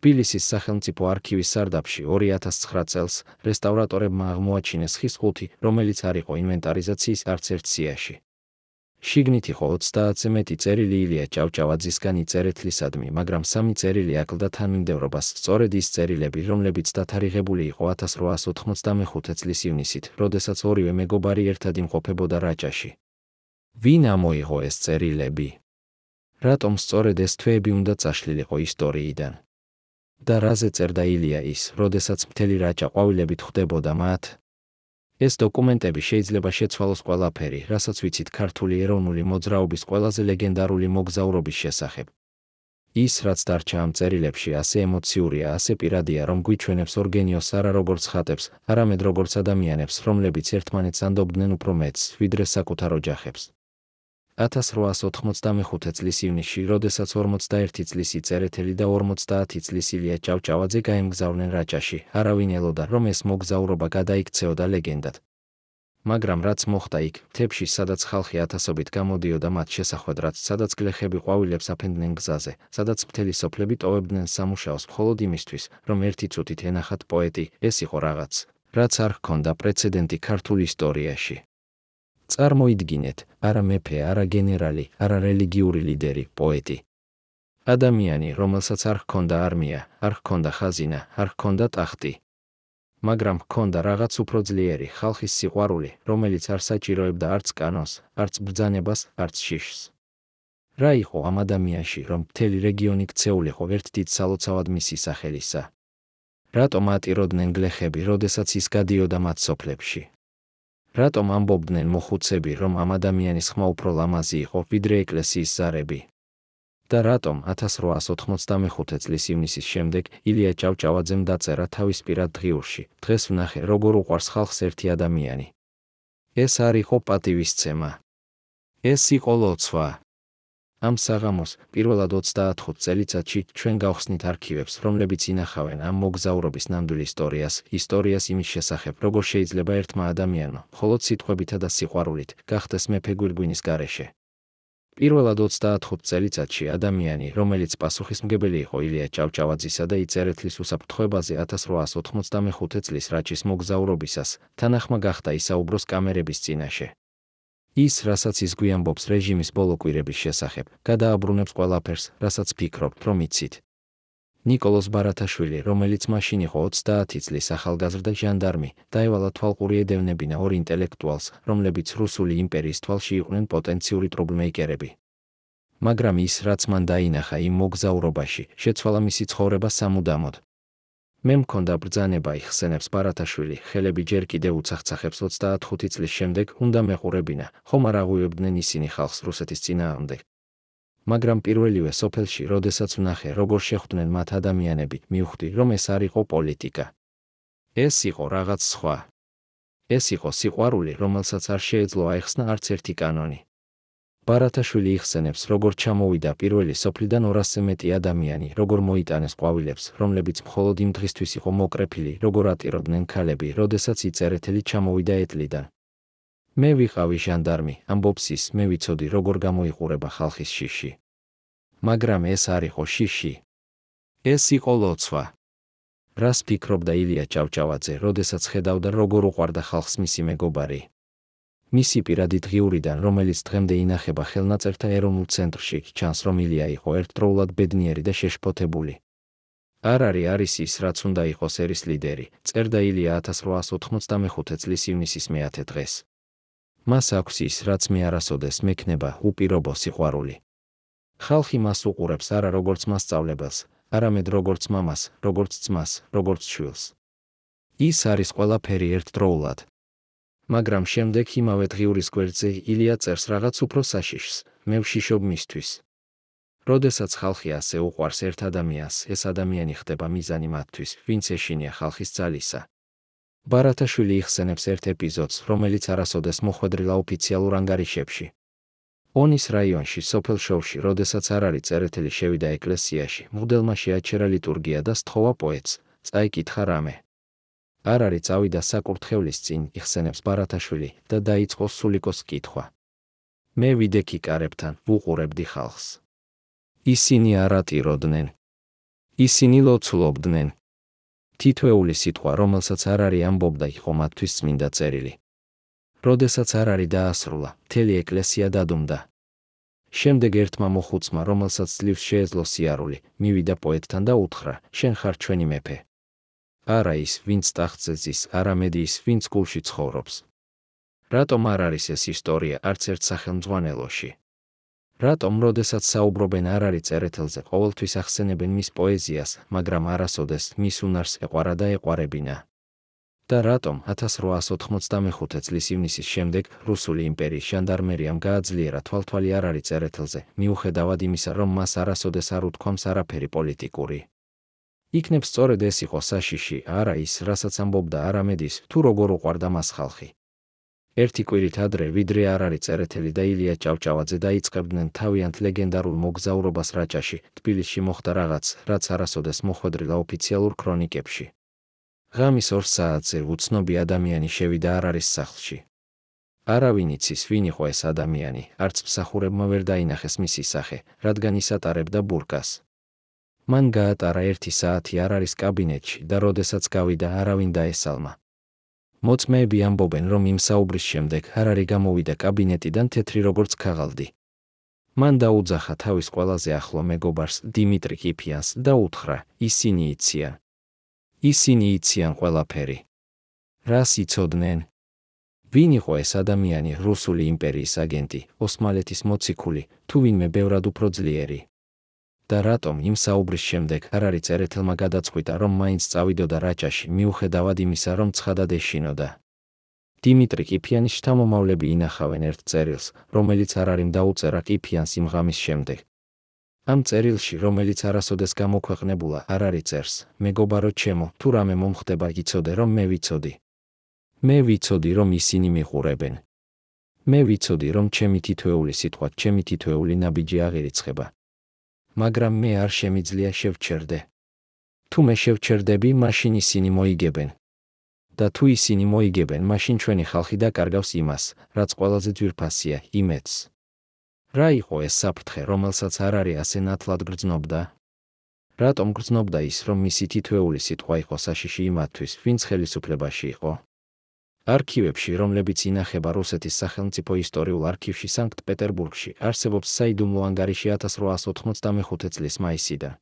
თბილისის სახელმწიფო არქივის სარდაფში 2009 წელს რესტავრატორებმა აღმოაჩინეს ხის ყუთი, რომელიც არ იყო ინვენტარიზაციის არც ერთ სიაში. შიგნით იყო 30-ზე მეტი წერილი ილია ჭავჭავაძისგან იწერეთლისადმი, მაგრამ 3 წერილი აკლდა თანმიმდევრობას, სწორედ ის წერილები, რომლებიც დათარიღებული იყო 1895 წლის ივნისით, როდესაც ორივე მეგობარი ერთად იმყოფებოდა რაჭაში. ვინ ამოიღო ეს წერილები? რატომ სწორედ ეს თვეები უნდა წაშლილიყო ისტორიიდან? და რაზე წერდა ილია ის, როდესაც მთელი რაჭა ყვავილებით ხვდებოდა მათ? ეს დოკუმენტები შეიძლება შეცვალოს ყველაფერი, რასაც ვიცით ქართული ეროვნული მოძრაობის ყველაზე ლეგენდარული მოგზაურობის შესახებ. ის, რაც დარჩა ამ წერილებში, ასე ემოციურია, ასე პირადია, რომ გვიჩვენებს ორგენიოს არა როგორც ხატებს, არამედ როგორც ადამიანებს, რომლებიც ერთმანეთს ანდობდნენ უფრო მეტს, ვიდრე საკუთარ ოჯახებს. 1895 წლის ივნისში, როდესაც 41 წლის იწერეთელი და 50 წლის ილია ჭავჭავაძე გაემგზავრნენ რაჭაში, არავინ ელოდა, რომ ეს მოგზაურობა გადაიქცეოდა ლეგენდად. მაგრამ რაც მოხდა იქ, მთებში, სადაც ხალხი ათასობით გამოდიოდა მათ შესახვედრად, სადაც გლეხები ყვავილებს აფენდნენ გზაზე, სადაც მთელი სოფლები ტოვებდნენ სამუშაოს მხოლოდ იმისთვის, რომ ერთი წუთით ენახათ პოეტი, ეს იყო რაღაც, რაც არ ჰქონდა პრეცედენტი ქართულ ისტორიაში. წარმოიდგინეთ, არა მეფე, არა გენერალი, არა რელიგიური ლიდერი, პოეტი. ადამიანი, რომელსაც არ ჰქონდა არმია, არ ჰქონდა ხაზინა, არ ჰქონდა ტახტი. მაგრამ ჰქონდა რაღაც უფრო ძლიერი, ხალხის სიყვარული, რომელიც არ საჭიროებდა არც კანონს, არც ბრძანებას, არც შიშს. რა იყო ამ ადამიანში, რომ მთელი რეგიონი ქცეულიყო ერთ დიდ სალოცავად მისი სახელისა? რატომ ატიროდნენ გლეხები, როდესაც ის გადიოდა მათ სოფლებში? რატომ ამბობდნენ მოხუცები, რომ ამ ადამიანის ხმა უფრო ლამაზი იყო, ვიდრე ეკლესიის ზარები? და რატომ 1895 წლის ივნისის შემდეგ ილია ჭავჭავაძემ დაწერა თავის პირად დღიურში, დღეს ვნახე, როგორ უყვარს ხალხს ერთი ადამიანი. ეს არ იყო პატივისცემა. ეს იყო ლოცვა. ამ საღამოს, პირველად 34 წელიწადში, ჩვენ გავხსნით არქივებს, რომლებიც ინახავენ ამ მოგზაურობის ნამდვილ ისტორიას იმის შესახებ, როგორ შეიძლება ერთმა ადამიანმა, მხოლოდ სიტყვებითა და სიყვარულით, გახდეს მეფე გვირგვინის გარეშე. პირველად 35 წელიწადში ადამიანი, რომელიც პასუხისმგებელი იყო ილია ჭავჭავაძისა და იწერეთლის უსაფრთხოებაზე 1895 წლის რაჭის მოგზაურობისას, თანახმა გახდა ისაუბროს კამერების წინაშე. ის, რასაც ის გვიამბობს რეჟიმის ბოლო კვირების შესახებ, გადააბრუნებს ყველაფერს, რასაც ფიქრობთ, რომ იცით. ნიკოლოზ ბარათაშვილი, რომელიც მაშინ იყო 30 წლის ახალგაზრდა ჟანდარმი, დაევალა თვალყური ედევნებინა ორ ინტელექტუალს, რომლებიც რუსული იმპერიის თვალში იყვნენ პოტენციური ტრუბლმეიკერები. მაგრამ ის, რაც მან დაინახა იმ მოგზაურობაში, შეცვალა მისი ცხოვრება სამუდამოდ. მე მქონდა ბრძანება, იხსენებს ბარათაშვილი, ხელები ჯერ კიდევ უცახცახებს 35 წლის შემდეგ უნდა მეყურებინა, ხომ არ აღვივებდნენ ისინი ხალხს რუსეთის წინააღმდეგ. მაგრამ პირველივე სოფელში, როდესაც ვნახე, როგორ შეხვდნენ მათ ადამიანები, მივხვდი, რომ ეს არ იყო პოლიტიკა. ეს იყო რაღაც სხვა. ეს იყო სიყვარული, რომელსაც არ შეეძლო აეხსნა არც ერთი კანონი. ბარათაშვილი იხსენებს, როგორ ჩამოვიდა პირველი სოფლიდან 200-ზე მეტი ადამიანი, როგორ მოიტანეს ყვავილებს, რომლებიც მხოლოდ იმ დღისთვის იყო მოკრეფილი, როგორ ატიროდნენ ქალები, როდესაც იწერეთელი ჩამოვიდა ეტლიდან. მე ვიყავი ჟანდარმი, ამბობს ის, მე ვიცოდი, როგორ გამოიყურება ხალხის შიში. მაგრამ ეს არ იყო შიში. ეს იყო ლოცვა. რას ფიქრობდა ილია ჭავჭავაძე, როდესაც ხედავდა, როგორ უყვარდა ხალხს მისი მეგობარი? მისი პირადი დღიურიდან, რომელიც დღემდე ინახება ხელნაწერთა ეროვნულ ცენტრში, ჩანს, რომ ილია იყო ერთდროულად ბედნიერი და შეშფოთებული. არ არის ის, რაც უნდა იყოს ერის ლიდერი, წერდა ილია 1895 წლის ივნისის მე-10 დღეს. მას აქვს ის, რაც მე არასოდეს მექნება, უპირობო სიყვარული. ხალხი მას უყურებს არა როგორც მასწავლებელს, არამედ როგორც მამას, როგორც ძმას, როგორც შვილს. ის არის ყველაფერი ერთდროულად. მაგრამ შემდეგ იმავე დღიურის გვერდზე ილია წერს რაღაც უფრო საშიშს, მე ვშიშობ მისთვის. როდესაც ხალხი ასე უყვარს ერთ ადამიანს, ეს ადამიანი ხდება მიზანი მათთვის, ვინც ეშინია ხალხის ძალისა. ბარათაშვილი იხსენებს ერთ ეპიზოდს, რომელიც არასოდეს მოხვედრილა ოფიციალურ ანგარიშებში. ონის რაიონში, სოფელ შოვში, როდესაც არარი წერეთელი შევიდა ეკლესიაში, მღვდელმა შეაჩერა ლიტურგია და სთხოვა პოეტს, წაიკითხა რამე. არარი წავიდა საკურთხევლის წინ, იხსენებს ბარათაშვილი და დაიწყო სულიკოს კითხვა. მე ვიდექი კარებთან, ვუყურებდი ხალხს. ისინი არ ატიროდნენ. ისინი ლოცულობდნენ. თითოეული სიტყვა, რომელსაც არარი ამბობდა, იყო მათთვის წმინდა წერილი. როდესაც არარი დაასრულა, მთელი ეკლესია დადუმდა. შემდეგ ერთმა მოხუცმა, რომელსაც ძლივს შეეძლო სიარული, მივიდა პოეტთან და უთხრა: შენ ხარ ჩვენი მეფე. არა ის, ვინც ტახტზე ზის, არამედ ის, ვინც გულში ცხოვრობს. რატომ არ არის ეს ისტორია არც ერთ სახელმძღვანელოში? რატომ, როდესაც საუბრობენ არარი წერეთელზე, ყოველთვის ახსენებენ მის პოეზიას, მაგრამ არასოდეს მის უნარს ეყვარა და ეყვარებინა? და რატომ 1895 წლის ივნისის შემდეგ რუსული იმპერიის ჟანდარმერიამ გააძლიერა თვალთვალი არარი წერეთელზე, მიუხედავად იმისა, რომ მას არასოდეს არ უთქვამს არაფერი პოლიტიკური? იქნებ სწორედ ეს იყო საშიში, არა ის, რასაც ამბობდა, არამედ ის, თუ როგორ უყვარდა მას ხალხი. ერთი კვირით ადრე, ვიდრე არარი წერეთელი და ილია ჭავჭავაძე დაიწყებდნენ თავიანთ ლეგენდარულ მოგზაურობას რაჭაში, თბილისში მოხდა რაღაც, რაც არასოდეს მოხვედრილა ოფიციალურ ქრონიკებში. ღამის 2 საათზე უცნობი ადამიანი შევიდა არარის სახლში. არავინ იცის, ვინ იყო ეს ადამიანი, არც მსახურებმა ვერ დაინახეს მისი სახე, რადგან ის ატარებდა ბურკას. მან გაატარა 1 საათი არარის კაბინეტში და როდესაც გავიდა, არავინ დაესალმა. მოწმეები ამბობენ, რომ იმ საუბრის შემდეგ არარი გამოვიდა კაბინეტიდან თეთრი როგორც ქაღალდი. მან დაუძახა თავის ყველაზე ახლო მეგობარს, დიმიტრი კიფიანს და უთხრა: ისინი იციან. ისინი იციან ყველაფერი. რას იცოდნენ? ვინ იყო ეს ადამიანი, რუსული იმპერიის აგენტი, ოსმალეთის მოციქული, თუ ვინმე ბევრად უფრო ძლიერი? და რატომ იმ საუბრის შემდეგ არარი წერეთელმა გადაწყვიტა, რომ მაინც წავიდოდა რაჭაში, მიუხედავად იმისა, რომ ცხადად ეშინოდა? დიმიტრი კიფიანის შთამომავლები ინახავენ ერთ წერილს, რომელიც არარიმ დაუწერა კიფიანს იმ ღამის შემდეგ. ამ წერილში, რომელიც არასოდეს გამოქვეყნებულა, არარი წერს: მეგობარო ჩემო, თუ რამე მომხდება, იცოდე, რომ მე ვიცოდი. მე ვიცოდი, რომ ისინი მიყურებენ. მე ვიცოდი, რომ ჩემი თითოეული სიტყვა, ჩემი თითოეული ნაბიჯი აღირიცხება. მაგრამ მე არ შემიძლია შევჩერდე. თუ მე შევჩერდები, მაშინ ისინი მოიგებენ. და თუ ისინი მოიგებენ, მაშინ ჩვენი ხალხი დაკარგავს იმას, რაც ყველაზე ძვირფასია, იმედს. რა იყო ეს საფრთხე, რომელსაც არარი ასე ნათლად გრძნობდა? რატომ გრძნობდა ის, რომ მისი თითოეული სიტყვა იყო საშიში იმათთვის, ვინც ხელისუფლებაში იყო? არქივებში, რომლებიც ინახება რუსეთის სახელმწიფო ისტორიულ არქივში სანქტ-პეტერბურგში, არსებობს საიდუმლო ანგარიში 1895 წლის მაისიდან.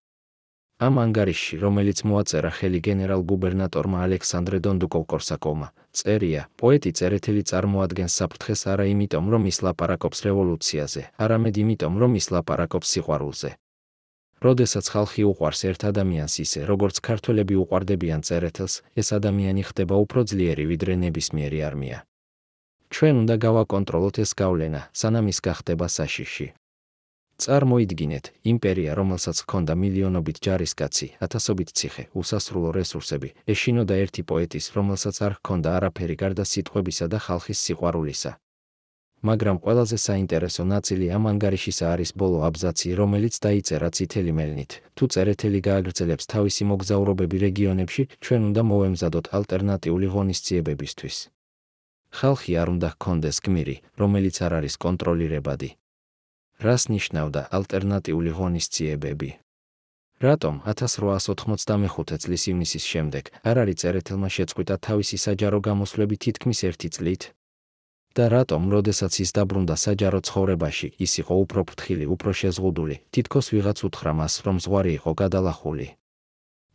ამ ანგარიშში, რომელიც მოაწერა ხელი გენერალ-გუბერნატორმა ალექსანდრე დონდუკოვ-კორსაკოვმა, წერია: პოეტი წერეთელი წარმოადგენს საფრთხეს არა იმიტომ, რომ ის ლაპარაკობს რევოლუციაზე, არამედ იმიტომ, რომ ის ლაპარაკობს სიყვარულზე. როდესაც ხალხი უყვარს ერთ ადამიანს ისე, როგორც ქართველები უყვარდებიან წერეთელს, ეს ადამიანი ხდება უფრო ძლიერი ვიდრე ნებისმიერი არმია. ჩვენ უნდა გავაკონტროლოთ ეს გავლენა, სანამ ის გახდება საშიში. წარმოიდგინეთ, იმპერია, რომელსაც ჰქონდა მილიონობით ჯარისკაცი, ათასობით ციხე, უსასრულო რესურსები, ეშინოდა ერთი პოეტის, რომელსაც არ ჰქონდა არაფერი გარდა სიტყვებისა და ხალხის სიყვარულისა. მაგრამ ყველაზე საინტერესო ნაწილი ამ ანგარიშისა არის ბოლო აბზაცი, რომელიც დაიწერა წითელი მელნით: თუ წერეთელი გააგრძელებს თავისი მოგზაურობები რეგიონებში, ჩვენ უნდა მოვემზადოთ ალტერნატიული ღონისძიებებისთვის. ხალხი არ უნდა ჰქონდეს გმირი, რომელიც არ არის კონტროლირებადი. რას ნიშნავდა ალტერნატიული ღონისძიებები? რატომ 1895 წლის ივნისის შემდეგ არარი წერეთელმა შეწყვიტა თავისი საჯარო გამოსვლები თითქმის 1 წლით? და რატომ, როდესაც ის დაბრუნდა საჯარო ცხოვრებაში, ის იყო უფრო ფრთხილი, უფრო შეზღუდული, თითქოს ვიღაც უთხრა მას, რომ ზღვარი იყო გადალახული?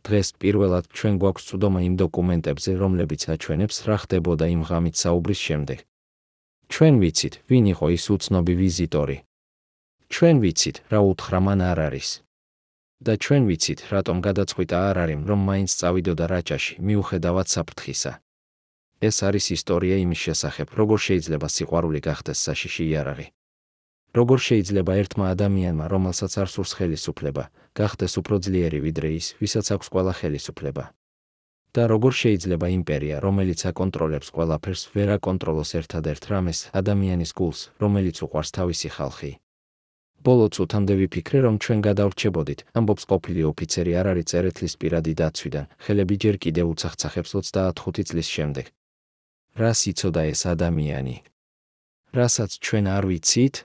დღეს პირველად ჩვენ გვაქვს წვდომა იმ დოკუმენტებზე, რომლებიც აჩვენებს, რა ხდებოდა იმ ღამით საუბრის შემდეგ. ჩვენ ვიცით, ვინ იყო ის უცნობი ვიზიტორი. ჩვენ ვიცით, რა უთხრა მან არარის. და ჩვენ ვიცით, რატომ გადაწყვიტა არარიმ, რომ მაინც წავიდოდა რაჭაში, მიუხედავად საფრთხისა. ეს არის ისტორია იმის შესახებ, როგორ შეიძლება სიყვარული გახდეს საშიში იარაღი. როგორ შეიძლება ერთმა ადამიანმა, რომელსაც არ სურს ხელისუფლება, გახდეს უფრო ძლიერი ვიდრე ის, ვისაც აქვს ყველა ხელისუფლება. და როგორ შეიძლება იმპერია, რომელიც აკონტროლებს ყველაფერს, ვერ აკონტროლოს ერთადერთ რამეს, ადამიანის გულს, რომელიც უყვარს თავისი ხალხი. ბოლო წუთამდე ვიფიქრე, რომ ჩვენ გადავრჩებოდით, ამბობს ყოფილი ოფიცერი არარი წერეთლის პირადი დაცვიდან, ხელები ჯერ კიდევ უცახცახებს 35 წლის შემდეგ. რას იცოდა ეს ადამიანი? რასაც ჩვენ არ ვიცით?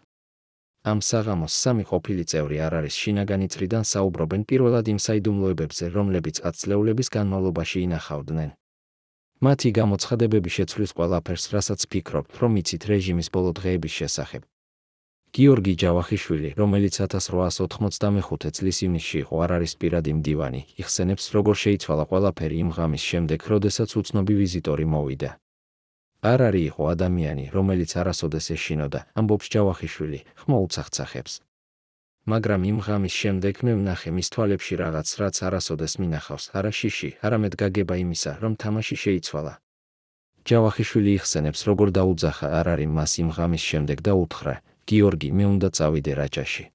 ამ საღამოს სამი ყოფილი წევრი არ არის შინაგანი წრიდან საუბრობენ პირველად იმ საიდუმლოებებზე, რომლებიც ათწლეულების განმავლობაში ინახავდნენ. მათი გამოცხადებები შეცვლის ყველაფერს, რასაც ფიქრობთ, რომ იცით რეჟიმის ბოლო დღეების შესახებ. გიორგი ჯავახიშვილი, რომელიც 1895 წლის ივნისში იყო არ არის პირადი მდივანი, იხსენებს, როგორ შეიცვალა ყველაფერი იმ ღამის შემდეგ, როდესაც უცნობი ვიზიტორი მოვიდა. არ არის იყო ადამიანი, რომელიც არასოდეს ეშინოდა, ამბობს ჯავახიშვილი, ხმა უცახცახებს. მაგრამ იმ ღამის შემდეგ მე ვნახე მის თვალებში რაღაც, რაც არასოდეს მინახავს, არა შიში, არამედ გაგება იმისა, რომ თამაში შეიცვალა. ჯავახიშვილი იხსენებს, როგორ დაუძახა არ არის მას იმ ღამის შემდეგ და უთხრა: გიორგი, მე უნდა წავიდე რაჭაში.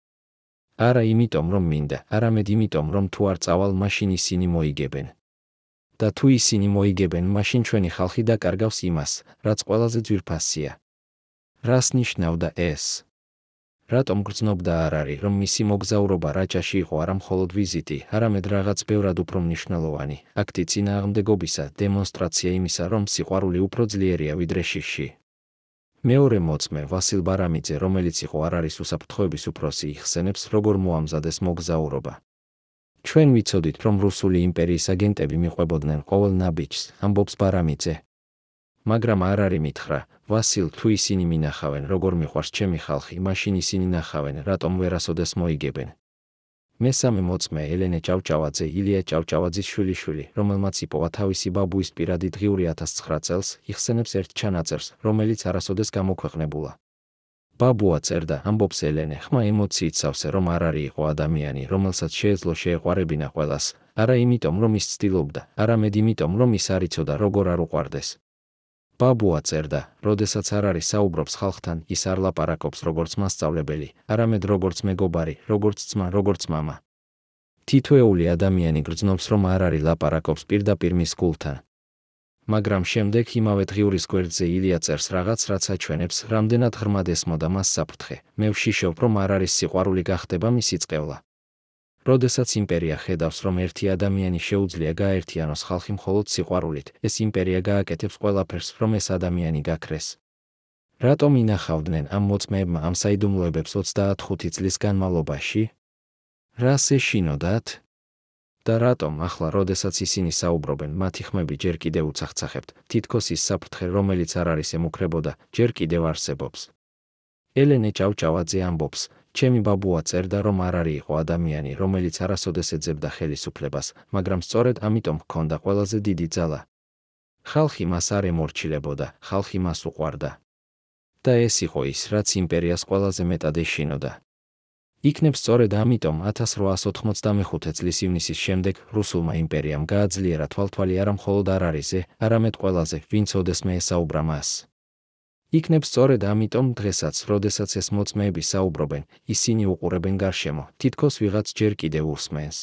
არა იმიტომ, რომ მინდა, არამედ იმიტომ, რომ თუ არ წავალ, მაშინ ისინი მოიგებენ. და თუ ისინი მოიგებენ, მაშინ ჩვენი ხალხი დაკარგავს იმას, რაც ყველაზე ძვირფასია. რას ნიშნავდა ეს? რატომ გრძნობდა არ არის, რომ მისი მოგზაურობა რაჭაში იყო არა მხოლოდ ვიზიტი, არამედ რაღაც ბევრად უფრო მნიშვნელოვანი, აქტი წინააღმდეგობისა, დემონსტრაცია იმისა, რომ სიყვარული უფრო ძლიერია ვიდრე შიში. მეორე მოწმე, ვასილ ბარამიძე, რომელიც იყო არ არის უსაფრთხოების უფროსი, იხსენებს, როგორ მოამზადეს მოგზაურობა. ჩვენ ვიცოდით, რომ რუსული იმპერიის აგენტები მიყვებოდნენ ყოველ ნაბიჯს, ამბობს ბარამიძე. მაგრამ არ არის მითხრა: ვასილ, თუ ისინი მინახავენ, როგორ მიყვარს ჩემი ხალხი, მაშინ ისინი ნახავენ, რატომ ვერასოდეს მოიგებენ. მესამე მოწმე, ელენე ჭავჭავაძე, ილია ჭავჭავაძის შვილიშვილი, რომელმაც იპოვა თავისი ბაბუის პირადი დღიური 2009 წელს, იხსენებს ერთ ჩანაწერს, რომელიც არასოდეს გამოქვეყნებულა. ბაბუა წერდა, ამბობს ელენე, ხმა ემოციით სავსე, რომ არ არის იყო ადამიანი, რომელსაც შეეძლო შეეყვარებინა ყველას, არა იმიტომ, რომ ის ცდილობდა, არამედ იმიტომ, რომ ის არ იცოდა, როგორ არ უყვარდეს. ბაბუა წერდა, როდესაც არ არის საუბრობს ხალხთან, ის არ ლაპარაკობს როგორც მასწავლებელი, არამედ როგორც მეგობარი, როგორც ძმა, როგორც მამა. თითოეული ადამიანი გრძნობს, რომ არ არის ლაპარაკობს პირდაპირ მის გულთან. მაგრამ შემდეგ იმავე დღიურის გვერდზე ილია წერს რაღაც, რაც აჩვენებს, რამდენად ღრმად ესმოდა მას საფრთხე. მე ვშიშობ, რომ არ არის სიყვარული გახდება მისი წყევლა. როდესაც იმპერია ხედავს, რომ ერთი ადამიანი შეუძლია გააერთიანოს ხალხი მხოლოდ სიყვარულით, ეს იმპერია გააკეთებს ყველაფერს, რომ ეს ადამიანი გაქრეს. რატომ ინახავდნენ ამ მოწმეებმა ამ საიდუმლოებებს 25 წლის განმავლობაში? რას ეშინოდათ? და რატომ ახლა, როდესაც ისინი საუბრობენ, მათი ხმები ჯერ კიდევ უცახცახებთ, თითქოს ის საფრთხე, რომელიც არ არის ემუქრებოდა, ჯერ კიდევ არსებობს. ელენე ჭავჭავაძე ამბობს, ჩემი ბაბუა წერდა, რომ არ არის იყო ადამიანი, რომელიც არასოდეს ეძებდა ხელისუფლებას, მაგრამ სწორედ ამიტომ ჰქონდა ყველაზე დიდი ძალა. ხალხი მას არ ემორჩილებოდა, ხალხი მას უყვარდა. და ეს იყო ის, რაც იმპერიას ყველაზე მეტად ეშინოდა. იქნებ სწორედ ამიტომ 1895 წლის ივნისის შემდეგ რუსულმა იმპერიამ გააძლიერა თვალთვალი არა მხოლოდ არ არისზე, არამედ ყველაზე, ვინც ოდესმე ესაუბრა მას. იქნებ სწორედ ამიტომ დღესაც, როდესაც ეს მოწმეები საუბრობენ, ისინი უყურებენ გარშემო, თითქოს ვიღაც ჯერ კიდევ უსმენს.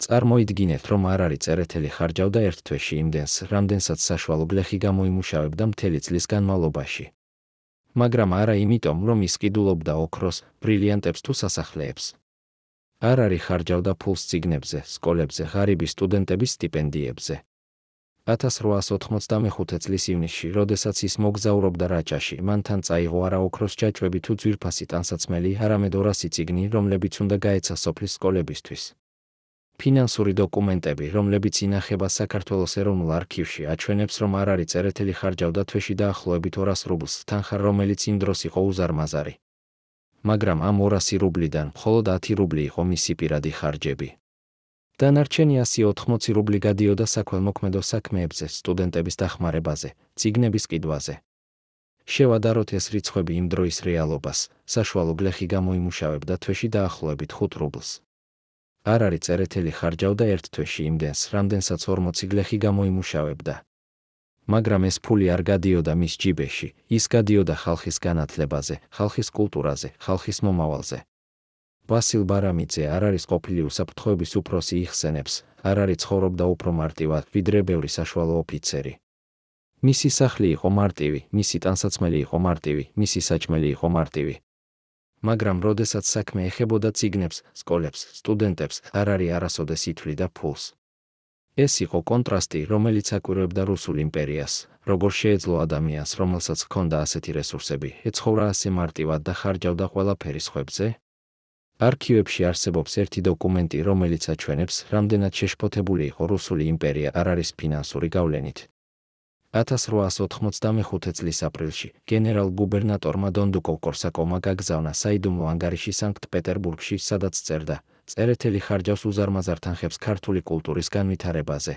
წარმოიდგინეთ, რომ არ არის წერეთელი ხარჯავდა ერთ თვეში იმდენს, რამდენსაც საშუალო გლეხი გამოიმუშავებდა მთელი წლის განმავლობაში. მაგრამ არა იმიტომ, რომ ის ყიდულობდა ოქროს, ბრილიანტებს თუ სასახლეებს. არ არის ხარჯავდა ფულს წიგნებზე, სკოლებზე, ღარიბი სტუდენტების სტიპენდიებზე. 1895 წლის ივნისში, როდესაც ის მოგზაურობდა რაჭაში, მან თან წაიღო არა ოქროს ჯაჭვები თუ ძვირფასი ტანსაცმელი, არამედ 200 წიგნი, რომლებიც უნდა გაეცა სოფლის სკოლებისთვის. ფინანსური დოკუმენტები, რომლებიც ინახება საქართველოს ეროვნულ არქივში, აჩვენებს, რომ არ არის წერეთელი ხარჯავდა თვეში დაახლოებით 200 რუბლს, თანხა, რომელიც იმ დროს იყო უზარმაზარი. მაგრამ ამ 200 რუბლიდან მხოლოდ 10 რუბლი იყო მისი პირადი ხარჯები. დანარჩენი 180 რუბლი გადიოდა საქველმოქმედო საქმეებზე, სტუდენტების დახმარებაზე, წიგნების ყიდვაზე. შევადაროთ ეს რიცხვები იმ დროის რეალობას, საშუალო გლეხი გამოიმუშავებდა თვეში დაახლოებით 5 რუბლს. არ არის წერეთელი ხარჯავდა ერთ თვეში იმდენს, რამდენსაც 40 გლეხი გამოიმუშავებდა. მაგრამ ეს ფული არ გადიოდა მის ჯიბეში, ის გადიოდა ხალხის განათლებაზე, ხალხის კულტურაზე, ხალხის მომავალზე. ვასილ ბარამიძე არ არის ყოფილი უსაფრთხოების უფროსი, იხსენებს, არ არის ცხოვრობდა უფრო მარტივად, ვიდრე ბევრი საშუალო ოფიცერი. მისი სახლი იყო მარტივი, მისი ტანსაცმელი იყო მარტივი, მისი საჭმელი იყო მარტივი. მაგრამ როდესაც საქმე ეხებოდა წიგნებს, სკოლებს, სტუდენტებს, არ არის არასოდეს ითვლიდა ფულს. ეს იყო კონტრასტი, რომელიც აკვირვებდა რუსულ იმპერიას, როგორ შეეძლო ადამიანს, რომელსაც ჰქონდა ასეთი რესურსები, ეცხოვრა ასე მარტივად და ხარჯავდა ყველაფერი სხვებზე? არქივებში არსებობს ერთი დოკუმენტი, რომელიც აჩვენებს, რამდენად შეშფოთებული იყო რუსული იმპერია არ არის ფინანსური გავლენით. 1895 წლის ապრილში გენერალ-გუბერნატორმა დონდუკოვ-კორსაკოვმა გაგზავნა საიდუმლო ანგარიში სანქტ-პეტერბურგში, სადაც წერდა, წერეთელი ხარჯავს უზარმაზარ თანხებს ქართული კულტურის განვითარებაზე.